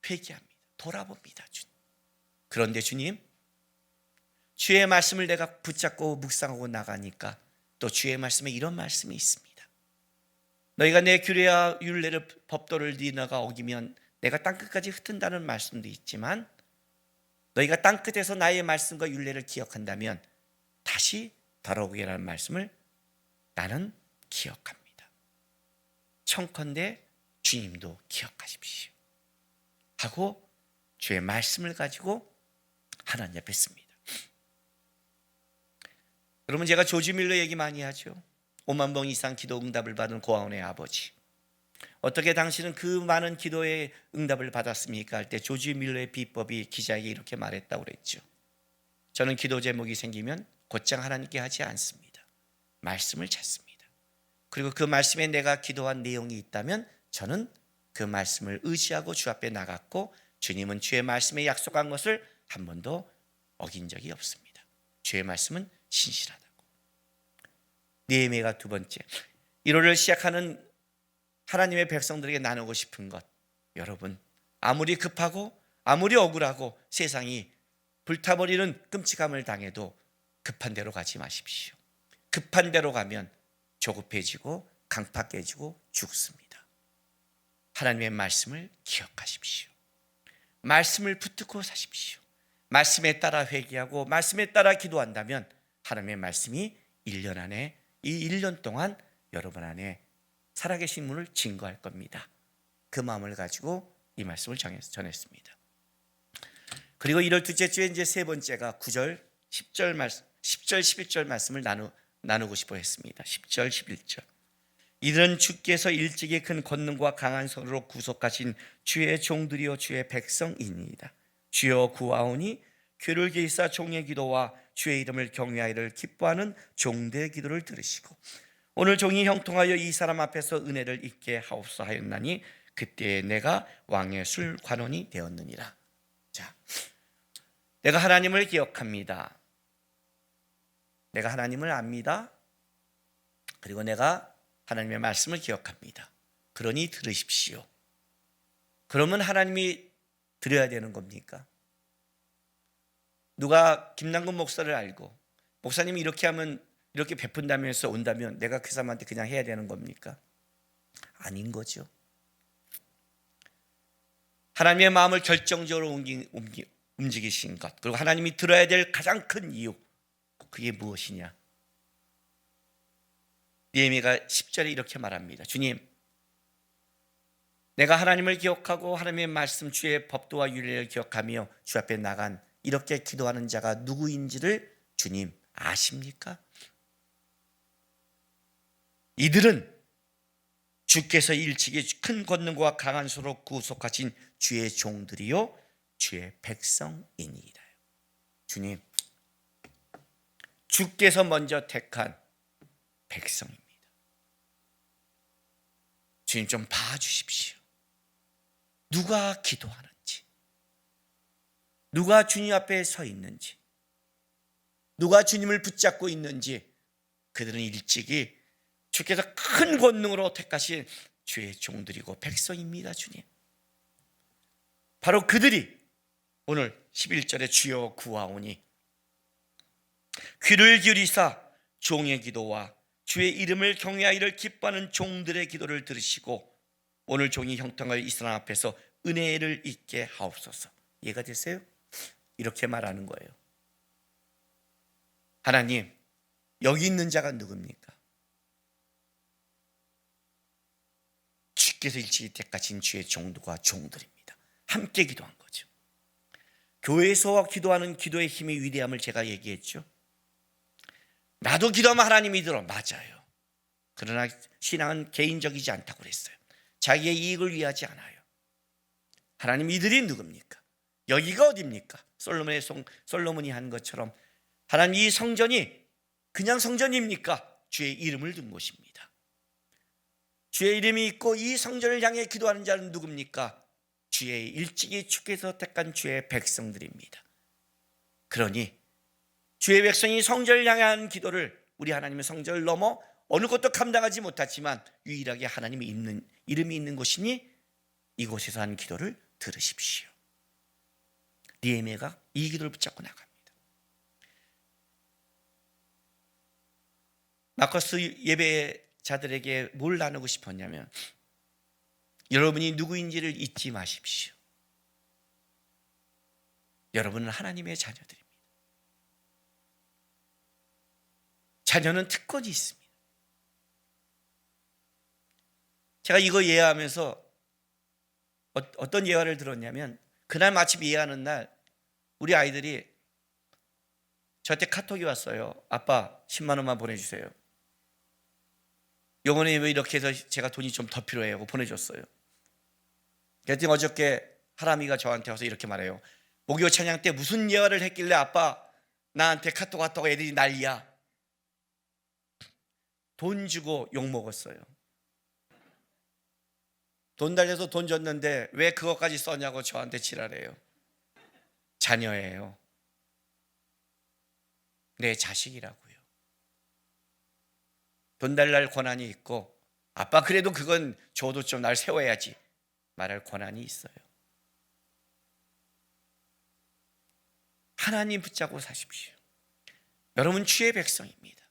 회개합니다. 돌아봅니다. 주님. 그런데 주님, 주의 말씀을 내가 붙잡고 묵상하고 나가니까 또 주의 말씀에 이런 말씀이 있습니다. 너희가 내 규례와 율례를 법도를 너희가 어기면 내가 땅끝까지 흩은다는 말씀도 있지만 너희가 땅끝에서 나의 말씀과 율례를 기억한다면 다시 돌아오게라는 말씀을 나는 기억합니다. 청컨대 주님도 기억하십시오 하고 주의 말씀을 가지고 하나님 앞에 씁니다. 그러면 제가 조지 밀러 얘기 많이 하죠. 5만 번 이상 기도 응답을 받은 고아원의 아버지. 어떻게 당신은 그 많은 기도의 응답을 받았습니까? 할 때 조지 밀러의 비법이 기자에게 이렇게 말했다고 그랬죠. 저는 기도 제목이 생기면 곧장 하나님께 하지 않습니다. 말씀을 찾습니다. 그리고 그 말씀에 내가 기도한 내용이 있다면 저는 그 말씀을 의지하고 주 앞에 나갔고, 주님은 주의 말씀에 약속한 것을 한 번도 어긴 적이 없습니다. 주의 말씀은 신실하다고. 느헤미야가 두 번째, 1월을 시작하는 하나님의 백성들에게 나누고 싶은 것, 여러분, 아무리 급하고 아무리 억울하고 세상이 불타버리는 끔찍함을 당해도 급한 대로 가지 마십시오. 급한 대로 가면 조급해지고 강팍 깨지고 죽습니다. 하나님의 말씀을 기억하십시오. 말씀을 붙들고 사십시오. 말씀에 따라 회개하고 말씀에 따라 기도한다면 하나님의 말씀이 1년 안에, 이 1년 동안 여러분 안에 살아계신 분을 증거할 겁니다. 그 마음을 가지고 이 말씀을 전했습니다. 그리고 1월 둘째 주에 이제 세 번째가 9절, 10절, 11절 말씀을 나누고 싶어 했습니다. 10절, 11절. 이들은 주께서 일찍이 큰 권능과 강한 손으로 구속하신 주의 종들이요 주의 백성이니이다. 주여 구하오니 귀를 기울이사 종의 기도와 주의 이름을 경외하기를 기뻐하는 종들의 기도를 들으시고 오늘 종이 형통하여 이 사람 앞에서 은혜를 잊게 하옵소서 하였나니 그때에 내가 왕의 술 관원이 되었느니라. 자, 내가 하나님을 기억합니다. 내가 하나님을 압니다. 그리고 내가 하나님의 말씀을 기억합니다. 그러니 들으십시오. 그러면 하나님이 드려야 되는 겁니까? 누가 김남근 목사를 알고 목사님이 이렇게 하면 이렇게 베푼다면서 온다면 내가 그 사람한테 그냥 해야 되는 겁니까? 아닌 거죠. 하나님의 마음을 결정적으로 움직이신 것, 그리고 하나님이 들어야 될 가장 큰 이유, 그게 무엇이냐? 느헤미야가 10절에 이렇게 말합니다. 주님, 내가 하나님을 기억하고 하나님의 말씀 주의 법도와 윤례를 기억하며 주 앞에 나간 이렇게 기도하는 자가 누구인지를 주님 아십니까? 이들은 주께서 일찍이 큰 권능과 강한 소로 구속하신 주의 종들이요 주의 백성이니이다. 주님, 주께서 먼저 택한 백성입니다. 주님 좀 봐주십시오. 누가 기도하는지, 누가 주님 앞에 서 있는지, 누가 주님을 붙잡고 있는지, 그들은 일찍이 주께서 큰 권능으로 택하신 주의 종들이고 백성입니다. 주님, 바로 그들이 오늘 11절에 주여 구하오니 귀를 기울이사 종의 기도와 주의 이름을 경외하기를 기뻐하는 종들의 기도를 들으시고 오늘 종이 형통하여 이 사람 앞에서 은혜를 잊게 하옵소서. 이해가 되세요? 이렇게 말하는 거예요. 하나님, 여기 있는 자가 누굽니까? 주께서 일찍이 택하신 주의 종들과 종들입니다. 함께 기도한 거죠. 교회에서 기도하는 기도의 힘이 위대함을 제가 얘기했죠. 나도 기도하면 하나님이 들어. 맞아요. 그러나 신앙은 개인적이지 않다고 그랬어요. 자기의 이익을 위하지 않아요. 하나님, 이들이 누굽니까? 여기가 어디입니까? 솔로몬이 한 것처럼 하나님, 이 성전이 그냥 성전입니까? 주의 이름을 둔 곳입니다. 주의 이름이 있고 이 성전을 향해 기도하는 자는 누굽니까? 주의 일찍이 주께서 택한 주의 백성들입니다. 그러니 주의 백성이 성전을 향한 기도를, 우리 하나님의 성전을 넘어 어느 것도 감당하지 못하지만 유일하게 하나님이 있는 이름이 있는 곳이니 이곳에서 하는 기도를 들으십시오. 느헤미야가 이 기도를 붙잡고 나갑니다. 마커스 예배자들에게 뭘 나누고 싶었냐면, 여러분이 누구인지를 잊지 마십시오. 여러분은 하나님의 자녀들입니다. 자녀는 특권이 있습니다. 제가 이거 예화하면서 어떤 예화를 들었냐면, 그날 마침 예화하는 날 우리 아이들이 저한테 카톡이 왔어요. 아빠 10만 원만 보내주세요. 요번에 왜 이렇게 해서 제가 돈이 좀 더 필요해요 하고 보내줬어요. 그랬더니 어저께 하람이가 저한테 와서 이렇게 말해요. 목요 찬양 때 무슨 예화를 했길래 아빠 나한테 카톡 왔다고 애들이 난리야. 돈 주고 욕먹었어요. 돈 달려서 돈 줬는데 왜 그것까지 썼냐고 저한테 지랄해요. 자녀예요. 내 자식이라고요. 돈 달랄 권한이 있고 아빠 그래도 그건 줘도 좀 날 세워야지 말할 권한이 있어요. 하나님 붙잡고 사십시오. 여러분 주의 백성입니다.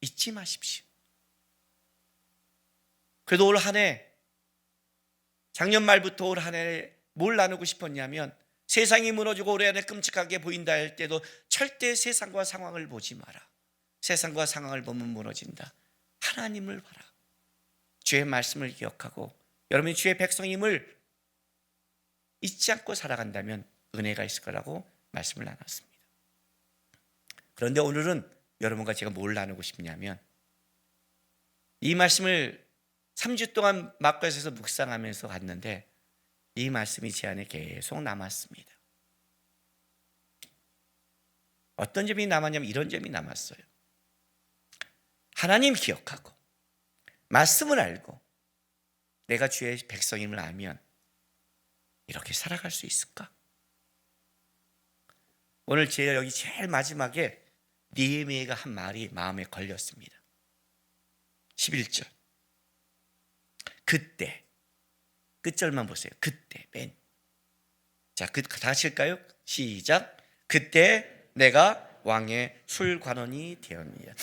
잊지 마십시오. 그래도 올 한 해 작년 말부터 올 한 해 뭘 나누고 싶었냐면 세상이 무너지고 올해 안에 끔찍하게 보인다 할 때도 절대 세상과 상황을 보지 마라. 세상과 상황을 보면 무너진다. 하나님을 봐라. 주의 말씀을 기억하고 여러분이 주의 백성임을 잊지 않고 살아간다면 은혜가 있을 거라고 말씀을 나눴습니다. 그런데 오늘은 여러분과 제가 뭘 나누고 싶냐면 이 말씀을 3주 동안 마가에서 묵상하면서 갔는데 이 말씀이 제 안에 계속 남았습니다. 어떤 점이 남았냐면 이런 점이 남았어요. 하나님 기억하고 말씀을 알고 내가 주의 백성임을 알면 이렇게 살아갈 수 있을까? 오늘 제가 여기 제일 마지막에 느헤미야가 한 말이 마음에 걸렸습니다. 11절. 그때 끝절만 보세요. 그때 맨. 자, 다 하실까요? 시작. 그때 내가 왕의 술관원이 되었느니라.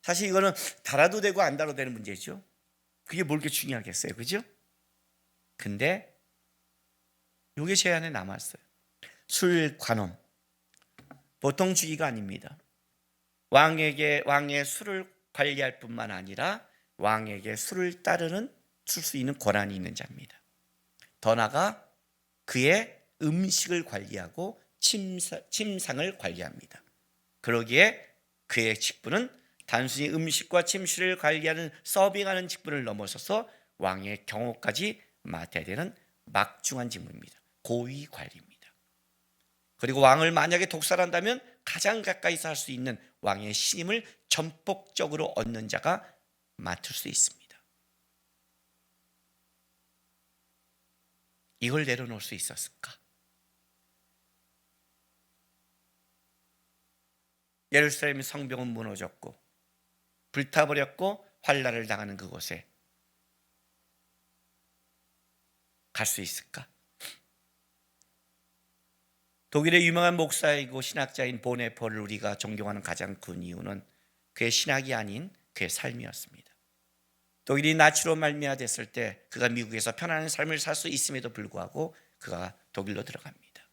사실 이거는 달아도 되고 안 달아도 되는 문제죠. 그게 뭘 그렇게 중요하겠어요, 그죠? 근데 이게 제 안에 남았어요. 술관원. 보통 주기가 아닙니다. 왕의 술을 관리할 뿐만 아니라 왕에게 술을 따르는 줄 수 있는 권한이 있는 자입니다. 더 나아가 그의 음식을 관리하고 침상을 관리합니다. 그러기에 그의 직분은 단순히 음식과 침실을 관리하는 서빙하는 직분을 넘어서서 왕의 경호까지 맡아야 되는 막중한 직무입니다. 고위 관리입니다. 그리고 왕을 만약에 독살한다면 가장 가까이서 할 수 있는 왕의 신임을 전폭적으로 얻는 자가 맡을 수 있습니다. 이걸 내려놓을 수 있었을까? 예루살렘 성벽은 무너졌고 불타버렸고 환난을 당하는 그곳에 갈 수 있을까? 독일의 유명한 목사이고 신학자인 보네포를 우리가 존경하는 가장 큰 이유는 그의 신학이 아닌 그의 삶이었습니다. 독일이 나치로 말미암았을 때 그가 미국에서 편안한 삶을 살 수 있음에도 불구하고 그가 독일로 들어갑니다.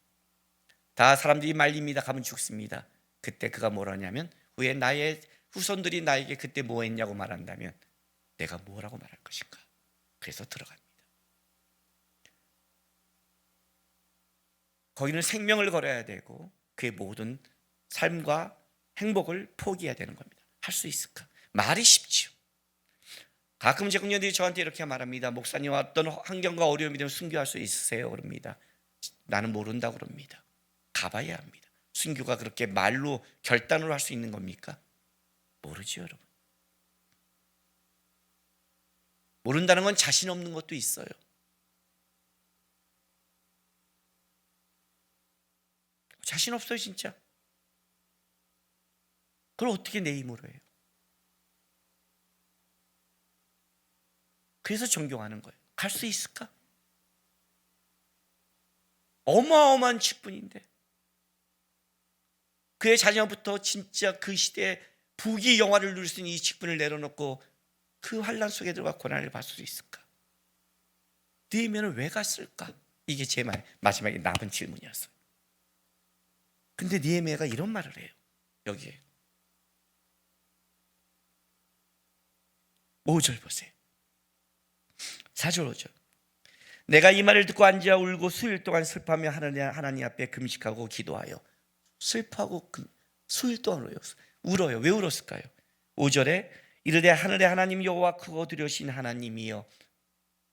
다 사람들이 말립니다. 가면 죽습니다. 그때 그가 뭐라냐면 후에 나의 후손들이 나에게 그때 뭐 했냐고 말한다면 내가 뭐라고 말할 것인가. 그래서 들어갑니다. 거기는 생명을 걸어야 되고 그의 모든 삶과 행복을 포기해야 되는 겁니다. 할 수 있을까? 말이 쉽지요. 가끔 제 청년들이 저한테 이렇게 말합니다. 목사님 어떤 환경과 어려움이 되면 순교할 수 있으세요? 그럽니다. 나는 모른다고 그럽니다. 가봐야 합니다. 순교가 그렇게 말로 결단으로 할 수 있는 겁니까? 모르죠, 여러분. 모른다는 건 자신 없는 것도 있어요. 자신 없어요, 진짜. 그걸 어떻게 내 힘으로 해요? 그래서 존경하는 거예요. 갈 수 있을까? 어마어마한 직분인데 그의 자녀부터 진짜 그 시대에 부귀 영화를 누릴 수 있는 이 직분을 내려놓고 그 환난 속에 들어가 고난을 받을 수 있을까? 느헤미야는 왜 갔을까? 이게 제 마지막에 남은 질문이었어요. 근데 느헤미야가 이런 말을 해요. 여기에 5절 보세요. 4절 5절. 내가 이 말을 듣고 앉아 울고 수일 동안 슬퍼하며 하나님 앞에 금식하고 기도하여 슬퍼하고 술도 안 울어요. 왜 울었을까요? 5절에 이르되 하늘의 하나님 여호와 크고 두려우신 하나님이여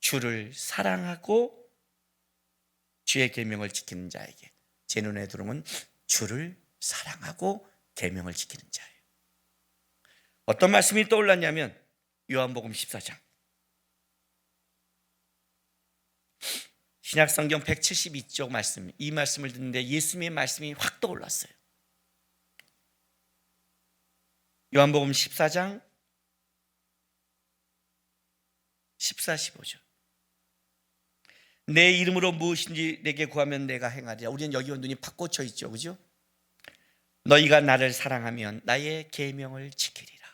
주를 사랑하고 주의 계명을 지키는 자에게, 제 눈에 들어오면 주를 사랑하고 계명을 지키는 자예요. 어떤 말씀이 떠올랐냐면 요한복음 14장 신약성경 172쪽 말씀, 이 말씀을 듣는데 예수님의 말씀이 확 떠올랐어요. 요한복음 14장 14, 15절. 내 이름으로 무엇인지 내게 구하면 내가 행하리라. 우리는 여기와 눈이 팍 꽂혀 있죠, 그죠? 너희가 나를 사랑하면 나의 계명을 지키리라.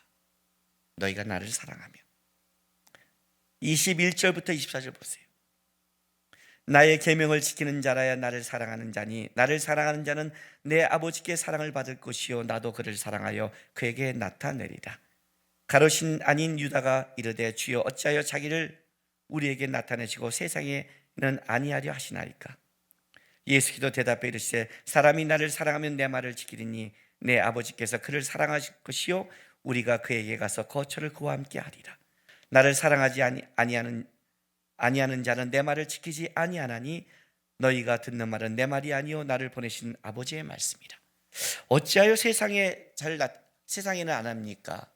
너희가 나를 사랑하면. 21절부터 24절 보세요. 나의 계명을 지키는 자라야 나를 사랑하는 자니 나를 사랑하는 자는 내 아버지께 사랑을 받을 것이요 나도 그를 사랑하여 그에게 나타내리라. 가롯인 아닌 유다가 이르되 주여 어찌하여 자기를 우리에게 나타내시고 세상에는 아니하려 하시나이까. 예수께서 대답해 이르시되 사람이 나를 사랑하면 내 말을 지키리니 내 아버지께서 그를 사랑하실 것이요 우리가 그에게 가서 거처를 그와 함께 하리라. 나를 사랑하지 아니하는 자는 내 말을 지키지 아니하나니 너희가 듣는 말은 내 말이 아니요 나를 보내신 아버지의 말씀이라. 어찌하여 세상에는 안 합니까?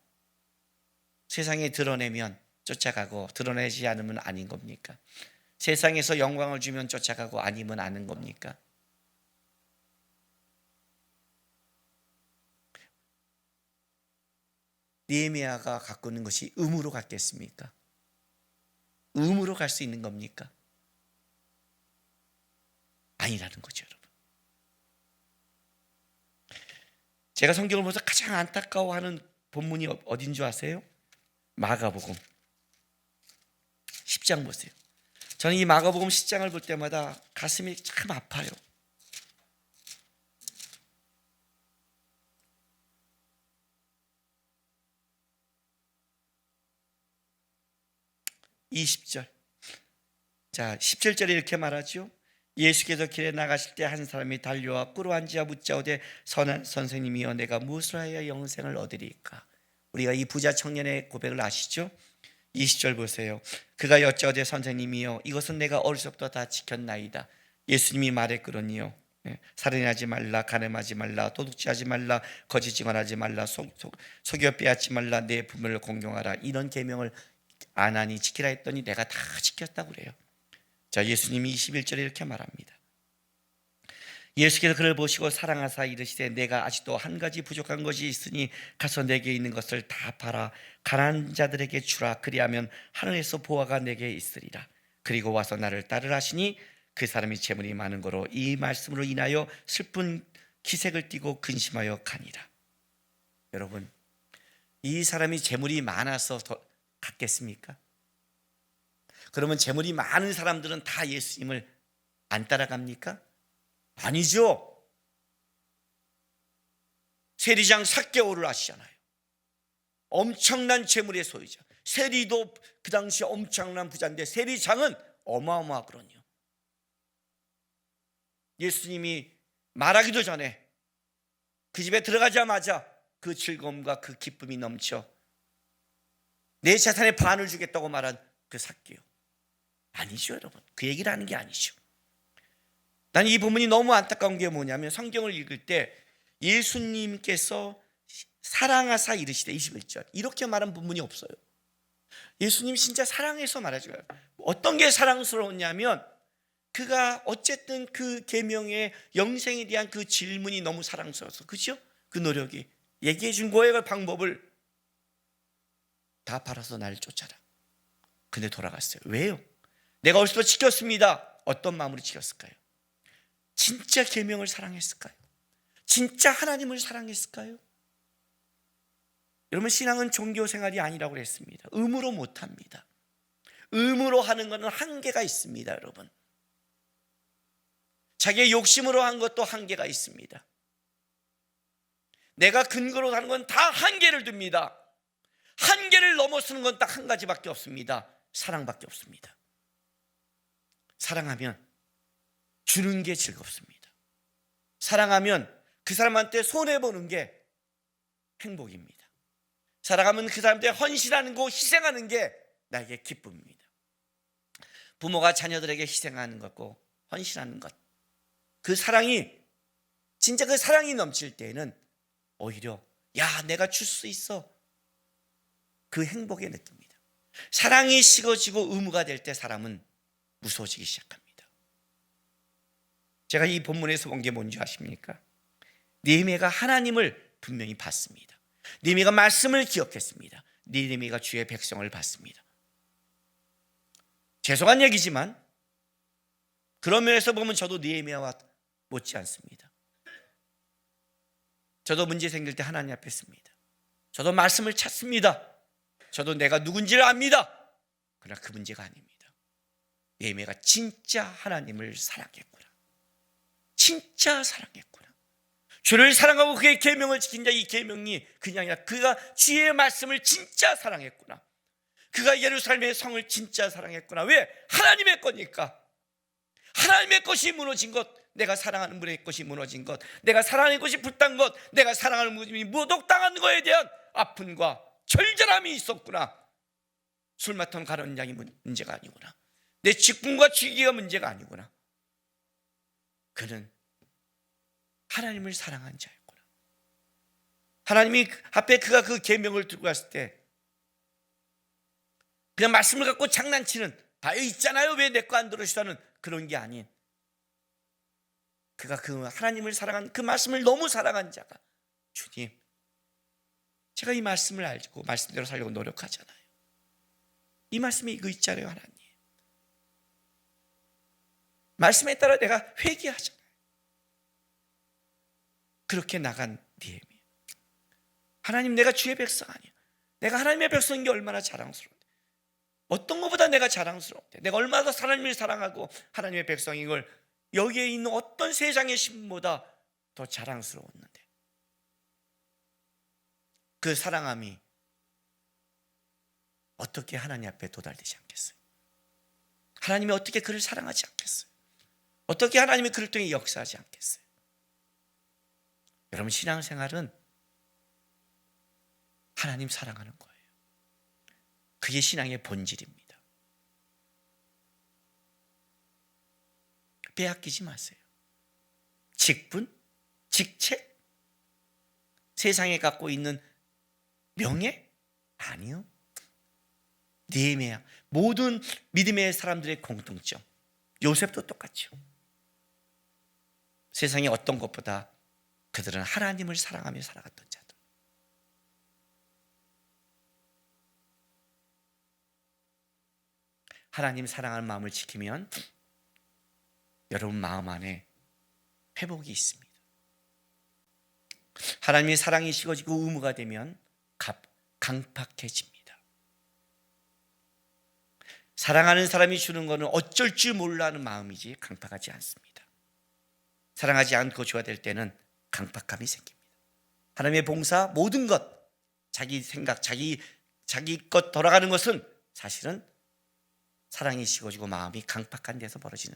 세상에 드러내면 쫓아가고 드러내지 않으면 아닌 겁니까? 세상에서 영광을 주면 쫓아가고 아니면 아는 겁니까? 느헤미야가 갖고 있는 것이 음으로 갔겠습니까? 음으로 갈 수 있는 겁니까? 아니라는 거죠, 여러분. 제가 성경을 보면서 가장 안타까워하는 본문이 어딘 줄 아세요? 마가복음 10장 보세요. 저는 이 마가복음 10장을 볼 때마다 가슴이 참 아파요. 자, 17절에 이렇게 말하죠. 예수께서 길에 나가실 때 한 사람이 달려와 꿇어 앉아 묻자오되 선한 선생님이여 내가 무엇을 하여 영생을 얻으리까? 우리가 이 부자 청년의 고백을 아시죠? 20절 보세요. 그가 여짜오되 선생님이여 이것은 내가 어리석부터 다 지켰나이다. 예수님이 말했거든요. 살인하지 말라, 간음하지 말라, 도둑질하지 말라, 거짓 증언하지 말라, 속여 빼앗지 말라, 내 부모를 공경하라. 이런 계명을 안 하니 지키라 했더니 내가 다 지켰다고 그래요. 자, 예수님이 21절에 이렇게 말합니다. 예수께서 그를 보시고 사랑하사 이르시되 내가 아직도 한 가지 부족한 것이 있으니 가서 내게 있는 것을 다 팔아 가난한 자들에게 주라. 그리하면 하늘에서 보화가 내게 있으리라. 그리고 와서 나를 따르라 하시니 그 사람이 재물이 많은 거로 이 말씀으로 인하여 슬픈 기색을 띠고 근심하여 가니라. 여러분, 이 사람이 재물이 많아서 더 갔겠습니까? 그러면 재물이 많은 사람들은 다 예수님을 안 따라갑니까? 아니죠. 세리장 삭개오를 아시잖아요. 엄청난 재물의 소유자. 세리도 그 당시 엄청난 부자인데 세리장은 어마어마하거든요. 예수님이 말하기도 전에 그 집에 들어가자마자 그 즐거움과 그 기쁨이 넘쳐 내 재산의 반을 주겠다고 말한 그 삭개오. 아니죠, 여러분. 그 얘기를 하는 게 아니죠. 난 이 부분이 너무 안타까운 게 뭐냐면 성경을 읽을 때 예수님께서 사랑하사 이르시되 21절 이렇게 말한 부분이 없어요. 예수님이 진짜 사랑해서 말하죠. 어떤 게 사랑스러웠냐면 그가 어쨌든 그 계명의 영생에 대한 그 질문이 너무 사랑스러워서, 그렇죠? 그 노력이 얘기해 준 거예요. 그 방법을 다 팔아서 나를 쫓아라. 근데 돌아갔어요. 왜요? 내가 어디서 지켰습니다. 어떤 마음으로 지켰을까요? 진짜 계명을 사랑했을까요? 진짜 하나님을 사랑했을까요? 여러분, 신앙은 종교 생활이 아니라고 그랬습니다. 의무로 못합니다. 의무로 하는 것은 한계가 있습니다, 여러분. 자기의 욕심으로 한 것도 한계가 있습니다. 내가 근거로 하는 건 다 한계를 둡니다. 한계를 넘어서는 건 딱 한 가지밖에 없습니다. 사랑밖에 없습니다. 사랑하면 주는 게 즐겁습니다. 사랑하면 그 사람한테 손해보는 게 행복입니다. 살아가면 그 사람들의 헌신하는 거, 희생하는 게 나에게 기쁨입니다. 부모가 자녀들에게 희생하는 것고 헌신하는 것, 그 사랑이 진짜 그 사랑이 넘칠 때에는 오히려 야, 내가 줄 수 있어, 그 행복에 느낍니다. 사랑이 식어지고 의무가 될 때 사람은 무서워지기 시작합니다. 제가 이 본문에서 본 게 뭔지 아십니까? 느헤미야가 하나님을 분명히 봤습니다. 느헤미야가 말씀을 기억했습니다. 느헤미야가 주의 백성을 봤습니다. 죄송한 얘기지만 그런 면에서 보면 저도 느헤미야와 못지 않습니다. 저도 문제 생길 때 하나님 앞에 씁니다. 저도 말씀을 찾습니다. 저도 내가 누군지를 압니다. 그러나 그 문제가 아닙니다. 느헤미야가 진짜 하나님을 사랑했구나, 진짜 사랑했구나, 주를 사랑하고 그의 계명을 지킨 자, 이 계명이 그냥 아니라 그가 주의 말씀을 진짜 사랑했구나, 그가 예루살렘의 성을 진짜 사랑했구나. 왜? 하나님의 거니까. 하나님의 것이 무너진 것, 내가 사랑하는 분의 것이 무너진 것, 내가 사랑하는 것이 불탄 것, 내가 사랑하는 분이 모독당한 것에 대한 아픔과 절절함이 있었구나. 술 맡은 가론장이 문제가 아니구나, 내 직분과 직위가 문제가 아니구나. 그는 하나님을 사랑한 자였구나. 하나님이 앞에 그가 그 계명을 들고 갔을 때 그냥 말씀을 갖고 장난치는, 봐요 있잖아요 왜 내 거 안 들으시다는 그런 게 아닌, 그가 그 하나님을 사랑한, 그 말씀을 너무 사랑한 자가, 주님, 제가 이 말씀을 알고 말씀대로 살려고 노력하잖아요. 이 말씀이 이거 있잖아요 하나님. 말씀에 따라 내가 회개하잖아요. 그렇게 나간 느헤미야. 하나님, 내가 주의 백성 아니야. 내가 하나님의 백성인 게 얼마나 자랑스러운데, 어떤 것보다 내가 자랑스러운데, 내가 얼마나 더 하나님을 사랑하고 하나님의 백성인 걸 여기에 있는 어떤 세상의 신분보다 더 자랑스러웠는데, 그 사랑함이 어떻게 하나님 앞에 도달되지 않겠어요? 하나님이 어떻게 그를 사랑하지 않겠어요? 어떻게 하나님이 그를 통해 역사하지 않겠어요? 여러분, 신앙생활은 하나님 사랑하는 거예요. 그게 신앙의 본질입니다. 빼앗기지 마세요. 직분, 직책, 세상에 갖고 있는 명예? 아니요. 느헤미야, 모든 믿음의 사람들의 공통점, 요셉도 똑같죠. 세상의 어떤 것보다 그들은 하나님을 사랑하며 살아갔던 자들. 하나님 사랑하는 마음을 지키면 여러분 마음 안에 회복이 있습니다. 하나님의 사랑이 식어지고 의무가 되면 강팍해집니다. 사랑하는 사람이 주는 것은 어쩔 줄 몰라하는 마음이지 강팍하지 않습니다. 사랑하지 않고 줘야 될 때는 강팍함이 생깁니다. 하나님의 봉사, 모든 것, 자기 생각, 자기 것 돌아가는 것은 사실은 사랑이 식어지고 마음이 강팍한 데서 벌어지는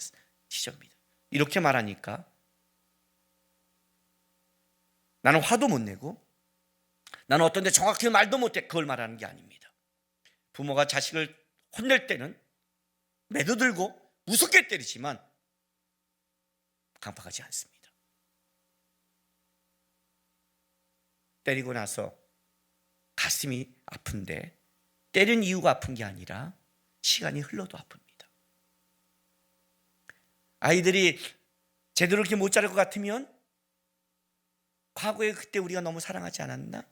시점입니다. 이렇게 말하니까 나는 화도 못 내고 나는 어떤 데 정확히 말도 못해, 그걸 말하는 게 아닙니다. 부모가 자식을 혼낼 때는 매도들고 무섭게 때리지만 강팍하지 않습니다. 때리고 나서 가슴이 아픈데 때린 이유가 아픈 게 아니라 시간이 흘러도 아픕니다. 아이들이 제대로 이렇게 못 자랄 것 같으면 과거에 그때 우리가 너무 사랑하지 않았나?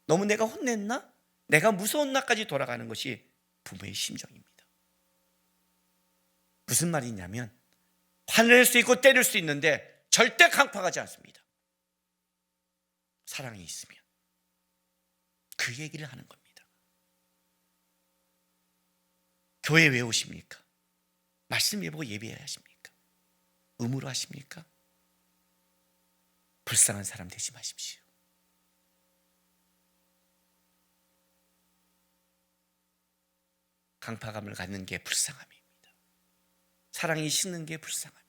너무 내가 혼냈나? 내가 무서웠나까지 돌아가는 것이 부모의 심정입니다. 무슨 말이냐면 화낼 수 있고 때릴 수 있는데 절대 강팍하지 않습니다. 사랑이 있으면. 그 얘기를 하는 겁니다. 교회 왜 오십니까? 말씀 예보고 예배해야 하십니까? 의무로 하십니까? 불쌍한 사람 되지 마십시오. 강팍함을 갖는 게 불쌍함입니다. 사랑이 식는 게 불쌍함입니다.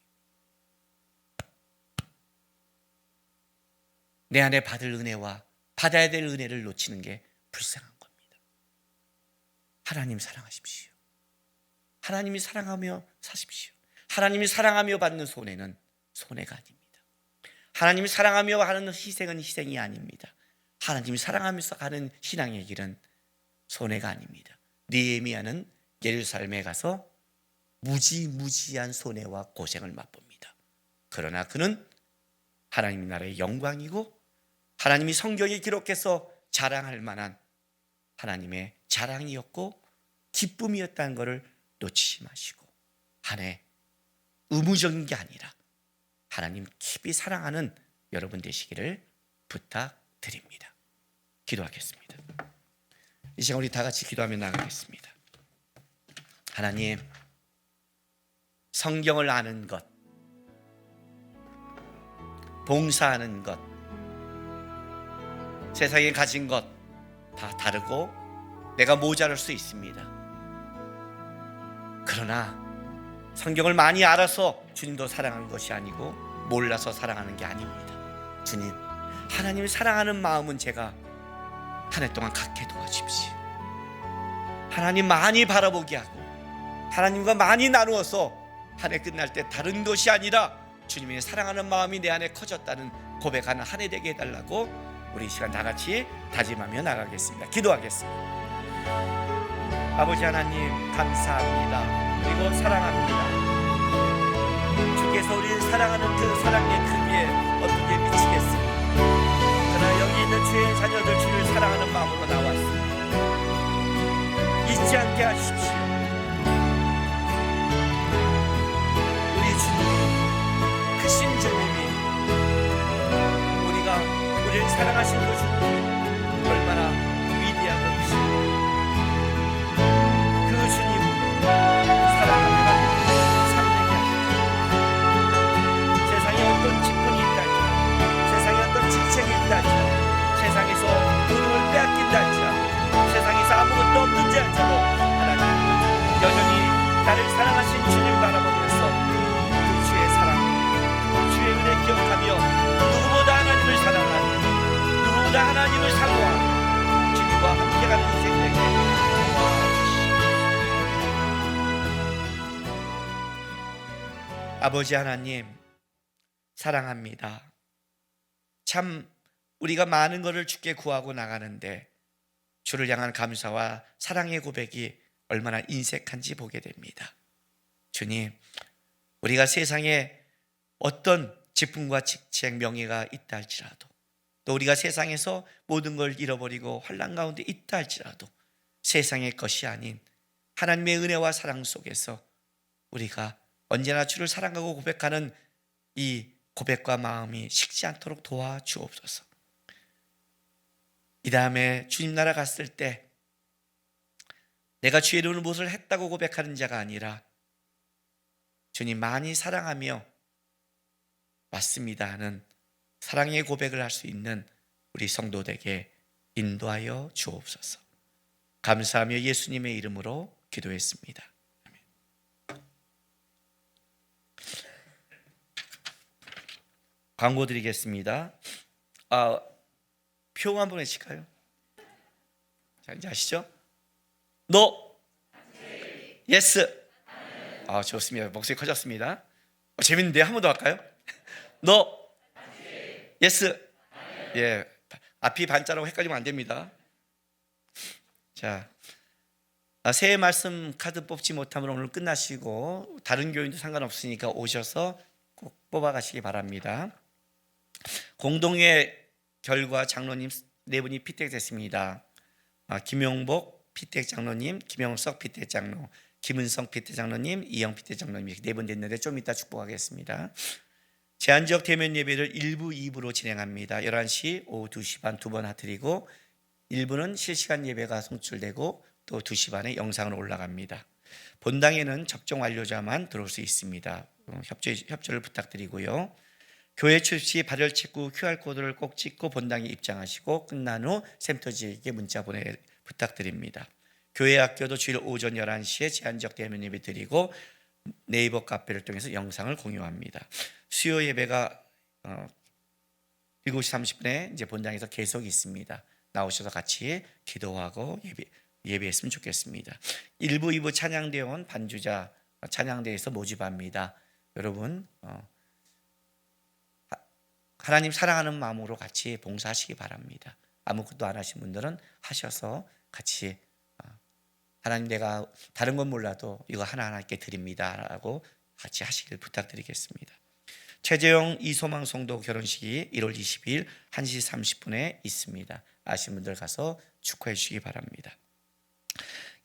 내 안에 받을 은혜와 받아야 될 은혜를 놓치는 게 불쌍한 겁니다. 하나님 사랑하십시오. 하나님이 사랑하며 사십시오. 하나님이 사랑하며 받는 손해는 손해가 아닙니다. 하나님이 사랑하며 하는 희생은 희생이 아닙니다. 하나님이 사랑하면서 가는 신앙의 길은 손해가 아닙니다. 느헤미야는 예루살렘에 가서 무지무지한 손해와 고생을 맛봅니다. 그러나 그는 하나님 나라의 영광이고 하나님이 성경에 기록해서 자랑할 만한 하나님의 자랑이었고 기쁨이었다는 것을 놓치지 마시고 한 해 의무적인 게 아니라 하나님 깊이 사랑하는 여러분 되시기를 부탁드립니다. 기도하겠습니다. 이 시간 우리 다 같이 기도하며 나가겠습니다. 하나님, 성경을 아는 것, 봉사하는 것, 세상에 가진 것 다 다르고 내가 모자랄 수 있습니다. 그러나 성경을 많이 알아서 주님도 사랑하는 것이 아니고 몰라서 사랑하는 게 아닙니다. 주님, 하나님을 사랑하는 마음은 제가 한 해 동안 갖게 도와주십시오. 하나님 많이 바라보게 하고 하나님과 많이 나누어서 한 해 끝날 때 다른 것이 아니라 주님의 사랑하는 마음이 내 안에 커졌다는 고백하는 한 해 되게 해달라고 우리 이 시간 다 같이 다짐하며 나가겠습니다. 기도하겠습니다. 아버지 하나님 감사합니다. 그리고 사랑합니다. 주께서 우리를 사랑하는 그 사랑의 크기에 어떻게 미치겠습니까? 그러나 여기 있는 주의 자녀들 주를 사랑하는 마음으로 나왔습니다. 잊지 않게 하십시오. 우리 주님, 크신 주님이 우리를 사랑하신 그 주님이 얼마나 위대하고 크시고 그 주님 사랑하며 삼대게 하십시오. 세상에 어떤 직분이 있다 할지라도 세상에 어떤 직책이 있다 할지라도 세상에서 의름을 빼앗긴다 할지라도 세상에서 아무것도 없는지 할지라도 하나님 여전히 나를 사랑하신 주님 바라보면서 그 주의 사랑, 그 주의 은혜 기억하며 누구보다 하나님을 사랑하는 누구보다 하나님을 사모하는 주님과 함께가는 인생 되게 도와주시옵소서. 아버지 하나님 사랑합니다. 참 우리가 많은 것을 주께 구하고 나가는데 주를 향한 감사와 사랑의 고백이 얼마나 인색한지 보게 됩니다. 주님, 우리가 세상에 어떤 직분과 직책, 명예가 있다 할지라도 또 우리가 세상에서 모든 걸 잃어버리고 환난 가운데 있다 할지라도 세상의 것이 아닌 하나님의 은혜와 사랑 속에서 우리가 언제나 주를 사랑하고 고백하는 이 고백과 마음이 식지 않도록 도와주옵소서. 이 다음에 주님 나라 갔을 때 내가 주의 이름으로 무엇을 했다고 고백하는 자가 아니라 주님 많이 사랑하며 맞습니다 하는 사랑의 고백을 할 수 있는 우리 성도들에게 인도하여 주옵소서. 감사하며 예수님의 이름으로 기도했습니다. 아멘. 광고 드리겠습니다. 표 한번 해칠까요? 자, 이제 아시죠? 노 예스. 좋습니다. 목소리 커졌습니다. 재밌는데 한 번 더 할까요? 노 예스. 예, 앞이 반자라고 헷갈리면 안 됩니다. 자, 새해 말씀 카드 뽑지 못하면 오늘 끝나시고 다른 교인도 상관없으니까 오셔서 꼭 뽑아가시기 바랍니다. 공동회 결과 장로님 네 분이 피택됐습니다. 김용복 피택 장로님, 김영석 피택 장로, 김은성 피택 장로님, 이영 피택 장로님 이렇게 네 분 됐는데 좀 이따 축복하겠습니다. 제한지역 대면 예배를 1부, 2부로 진행합니다. 11시, 오후 2시 반 두 번 드리고 1부는 실시간 예배가 송출되고 또 2시 반에 영상으로 올라갑니다. 본당에는 접종 완료자만 들어올 수 있습니다. 협조를 부탁드리고요. 교회 출시 발열 체크 QR코드를 꼭 찍고 본당에 입장하시고 끝난 후 센터지에게 문자 부탁드립니다. 교회 학교도 주일 오전 11시에 제한적 대면 예배 드리고 네이버 카페를 통해서 영상을 공유합니다. 수요 예배가 7시 30분에 이제 본당에서 계속 있습니다. 나오셔서 같이 기도하고 예배했으면 좋겠습니다. 1부, 2부 찬양대원 반주자 찬양대에서 모집합니다. 여러분 하나님 사랑하는 마음으로 같이 봉사하시기 바랍니다. 아무것도 안 하신 분들은 하셔서 같이 하나님 내가 다른 건 몰라도 이거 하나하나께 드립니다라고 같이 하시길 부탁드리겠습니다. 최재영 이소망 성도 결혼식이 1월 22일 1시 30분에 있습니다. 아시는 분들 가서 축하해 주시기 바랍니다.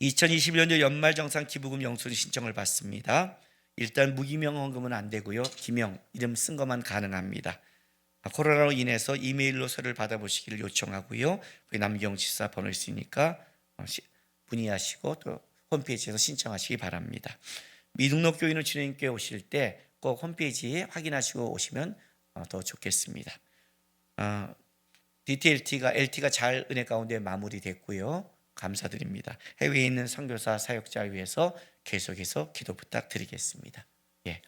2021년도 연말정산 기부금 영수증 신청을 받습니다. 일단 무기명 헌금은 안 되고요. 기명, 이름 쓴 것만 가능합니다. 코로나로 인해서 이메일로 서류를 받아보시기를 요청하고요. 남경지사 번호 있으니까 문의하시고 또 홈페이지에서 신청하시기 바랍니다. 미등록 교인을 주님께 오실 때 꼭 홈페이지 확인하시고 오시면 더 좋겠습니다. DTLT가 LT가 잘 은혜 가운데 마무리됐고요. 감사드립니다. 해외에 있는 선교사 사역자 위해서 계속해서 기도 부탁드리겠습니다. 예.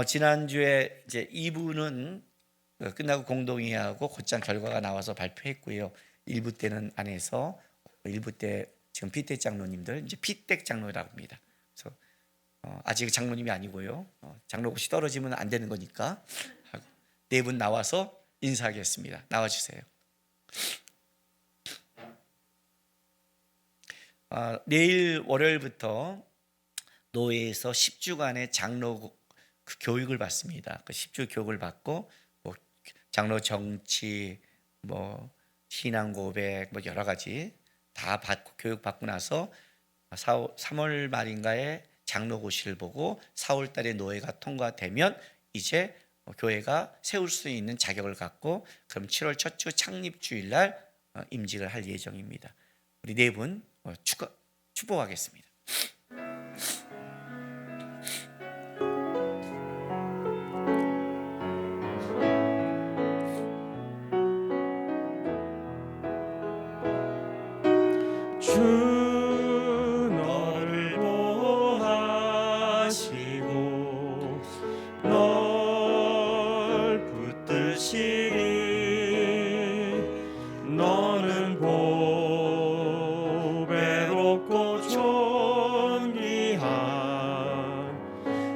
지난주에 이제 2부는 끝나고 공동회의하고 곧장 결과가 나와서 발표했고요. 1부 때는 안 해서 1부 때 지금 피택 장로님들 이제 피택 장로라고 합니다. 그래서 아직 장로님이 아니고요. 장로 곳이 떨어지면 안 되는 거니까 네 분 나와서 인사하겠습니다. 나와주세요. 내일 월요일부터 노회에서 10주간의 장로 교육을 받습니다. 그 10주 교육을 받고 뭐 장로 정치, 뭐 신앙 고백, 뭐 여러 가지 다 받고 교육 받고 나서 3월 말인가에 장로고시를 보고 4월 달에 노회가 통과되면 이제 교회가 세울 수 있는 자격을 갖고 그럼 7월 첫 주 창립주일 날 임직을 할 예정입니다. 우리 네 분 축복하겠습니다. 주 너를 보호하시고 널 붙드시리 너는 보배롭고 존귀한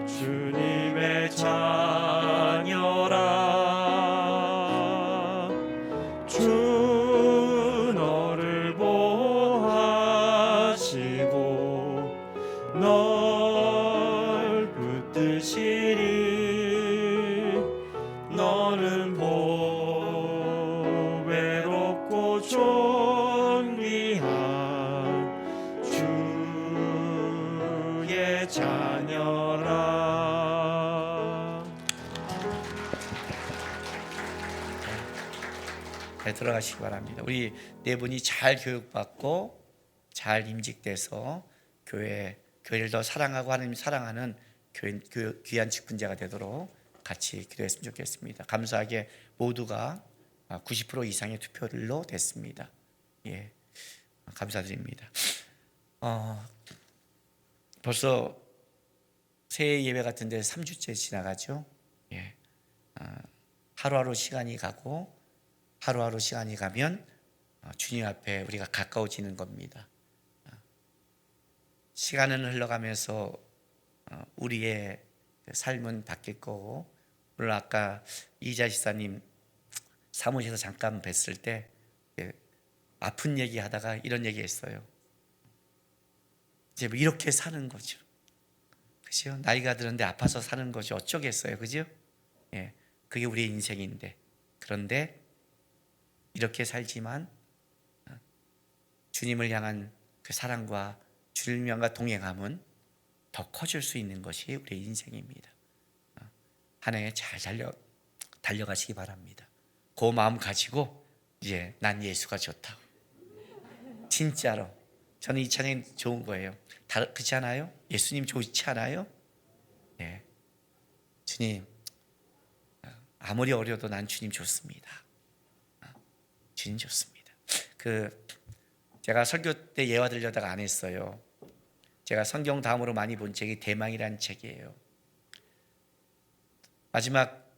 주님의 자녀라 주 너를 보호하시고 널 붙드시리 너는 보배롭고 존귀한 주의 자녀라. 네, 들어가시기 바랍니다. 우리 네 분이 잘 교육받고 잘 임직돼서 교회를 더 사랑하고 하나님 사랑하는 귀한 직분자가 되도록 같이 기도했으면 좋겠습니다. 감사하게 모두가 90% 이상의 투표율로 됐습니다. 예, 감사드립니다. 벌써 새해 예배 같은데 3주째 지나가죠. 예, 하루하루 시간이 가고 하루하루 시간이 가면 주님 앞에 우리가 가까워지는 겁니다. 시간은 흘러가면서 우리의 삶은 바뀔 거고 오늘 아까 이자 지사님 사무실에서 잠깐 뵀을 때 아픈 얘기하다가 이런 얘기했어요. 이제 뭐 이렇게 사는 거죠. 그죠? 나이가 들었는데 아파서 사는 거죠. 어쩌겠어요, 그죠? 예, 그게 우리의 인생인데 그런데 이렇게 살지만 주님을 향한 그 사랑과 주님과 동행함은 더 커질 수 있는 것이 우리의 인생입니다. 한 해 잘 달려가시기 바랍니다. 그 마음 가지고 이제 난 예수가 좋다고. 진짜로 저는 이 찬양 좋은 거예요. 그렇지 않아요? 예수님 좋지 않아요? 예, 주님 아무리 어려도 난 주님 좋습니다. 주님 좋습니다. 제가 설교 때 예화 들려다가 안 했어요. 제가 성경 다음으로 많이 본 책이 대망이라는 책이에요. 마지막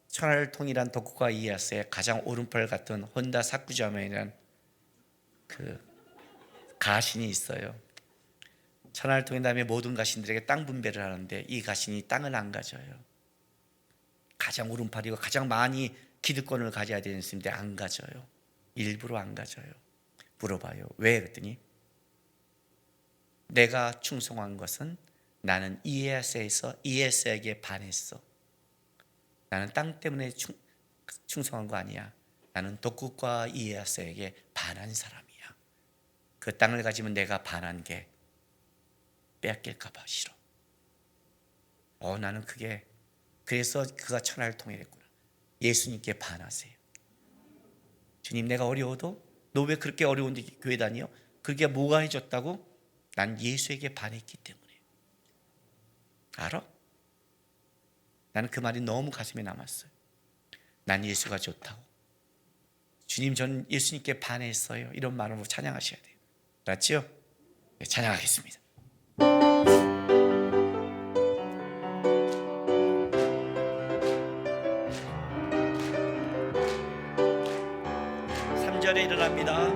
천하를 통일한 덕후가 이에야스의 가장 오른팔 같은 혼다 사쿠자마이라는 그 가신이 있어요. 천하를 통일 다음에 모든 가신들에게 땅 분배를 하는데 이 가신이 땅을 안 가져요. 가장 오른팔이고 가장 많이 기득권을 가져야 되는 스님인데 안 가져요. 일부러 안 가져요. 물어봐요. 왜? 그랬더니 내가 충성한 것은 나는 이에야스에게 반했어. 나는 땅 때문에 충성한 거 아니야. 나는 덕국과 이에야스에게 반한 사람이야. 그 땅을 가지면 내가 반한 게 빼앗길까 봐 싫어. 나는 그게 그래서 그가 천하를 통일했구나. 예수님께 반하세요. 주님, 내가 어려워도 너 왜 그렇게 어려운데 교회 다니요? 그게 뭐가 해줬다고? 난 예수에게 반했기 때문에. 알아? 나는 그 말이 너무 가슴에 남았어요. 난 예수가 좋다고. 주님, 전 예수님께 반했어요. 이런 마음으로 찬양하셔야 돼요. 알았지요? 네, 찬양하겠습니다. 일어납니다.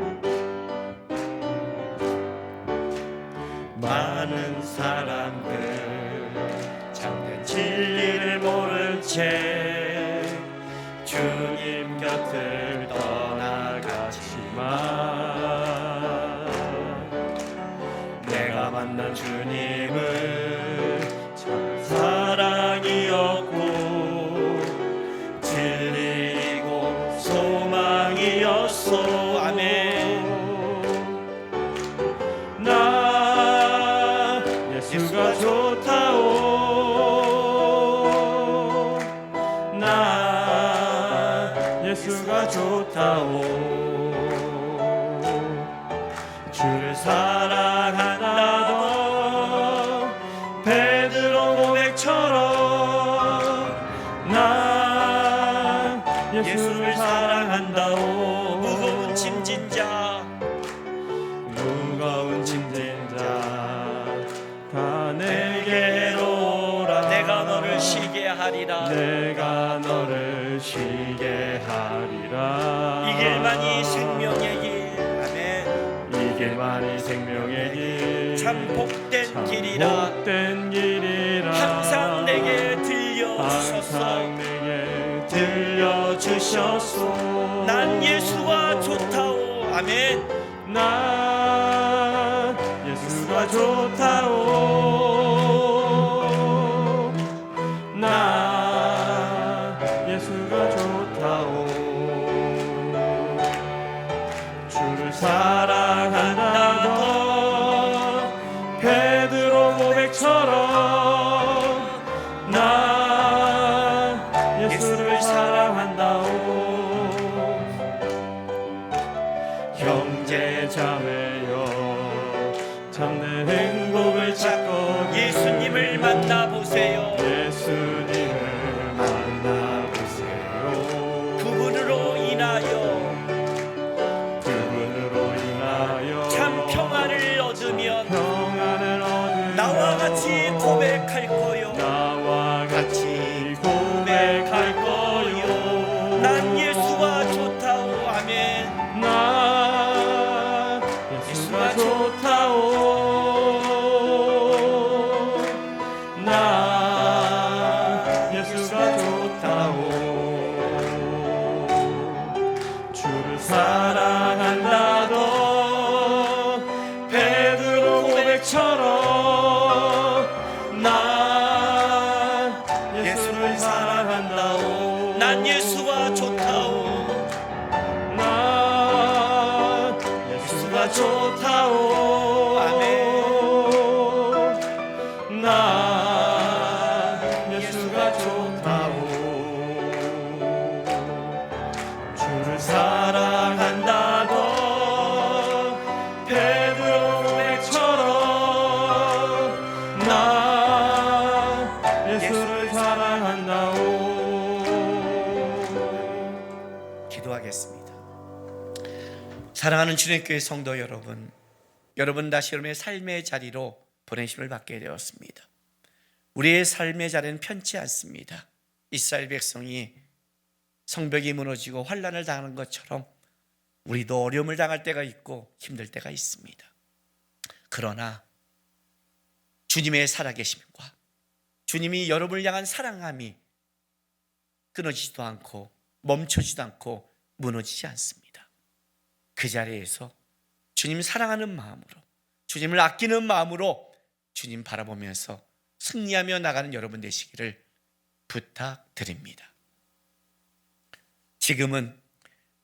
많은 사람들 참된 진리를 모른 채 주님 곁을 떠나가지만 내가 만난 주님은 참 사랑이었고 진리이고 소망이었소. 아멘. 나 예수가 좋다오. 나 예수가 좋다오. 주를 사랑한다던 베드로 고백처럼 나 예수를 사랑한다오. 무거운 짐진 자 다 내게로 오라. 내가 너를 쉬게 하리라. 내가 너를 쉬게 하리라. 이 길만이 생명의 길. 아멘. 이 길만이 생명의 길. 참 복된 참 길이라. 복된 길이라. 항상 내게 들려주소서. 항상 내게 들려주셨소. 난 예수가 좋다오. 아멘. 난 예수가 좋다오. 난 예수가 좋다오. 주를 사랑한다던 베드로 고백처럼 난 예수를 사랑한다오. 형제 자매여 참된 행복을 찾고 예수님을 만나보세요. 예수님을 만나보세요. 그분으로 인하여 참 평안을 얻으면 평안을 얻으며 나와 같이 고백할 거요. 나와 같이 고백할 거요. 난 예수가 좋다오. 아멘. 난 예수가 좋다오. 난 예수가 좋다오. 주를 사랑한다던 베드로 고백처럼 난 예수를 사랑한다오. 난 예수가 좋다오. 난 예수가 좋다오. 아멘. 난 예수가 좋다오. 주를 사랑한다던 베드로 고백처럼 난 예수를 사랑한다오. 기도하겠습니다. 사랑하는 주님교회 성도 여러분, 여러분 다시 여러분의 삶의 자리로 보내심을 받게 되었습니다. 우리의 삶의 자리는 편치 않습니다. 이스라엘 백성이 성벽이 무너지고 환난을 당하는 것처럼 우리도 어려움을 당할 때가 있고 힘들 때가 있습니다. 그러나 주님의 살아계심과 주님이 여러분을 향한 사랑함이 끊어지지도 않고 멈춰지지도 않고 무너지지 않습니다. 그 자리에서 주님 사랑하는 마음으로, 주님을 아끼는 마음으로 주님 바라보면서 승리하며 나가는 여러분 되시기를 부탁드립니다. 지금은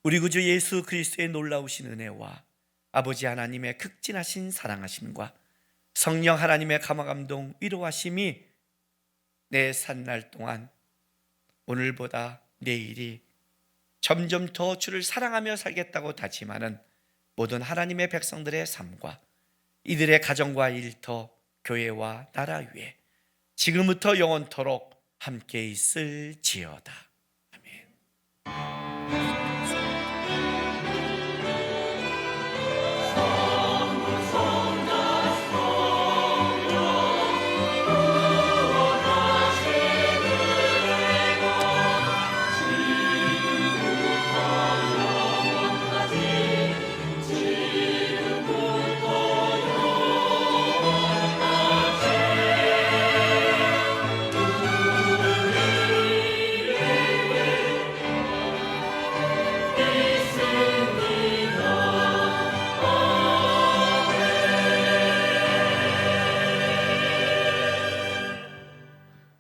우리 구주 예수 그리스도의 놀라우신 은혜와 아버지 하나님의 극진하신 사랑하심과 성령 하나님의 감화감동 위로하심이 내 산날 동안 오늘보다 내일이 점점 더 주를 사랑하며 살겠다고 다짐하는 모든 하나님의 백성들의 삶과 이들의 가정과 일터, 교회와 나라 위에 지금부터 영원토록 함께 있을지어다. 아멘.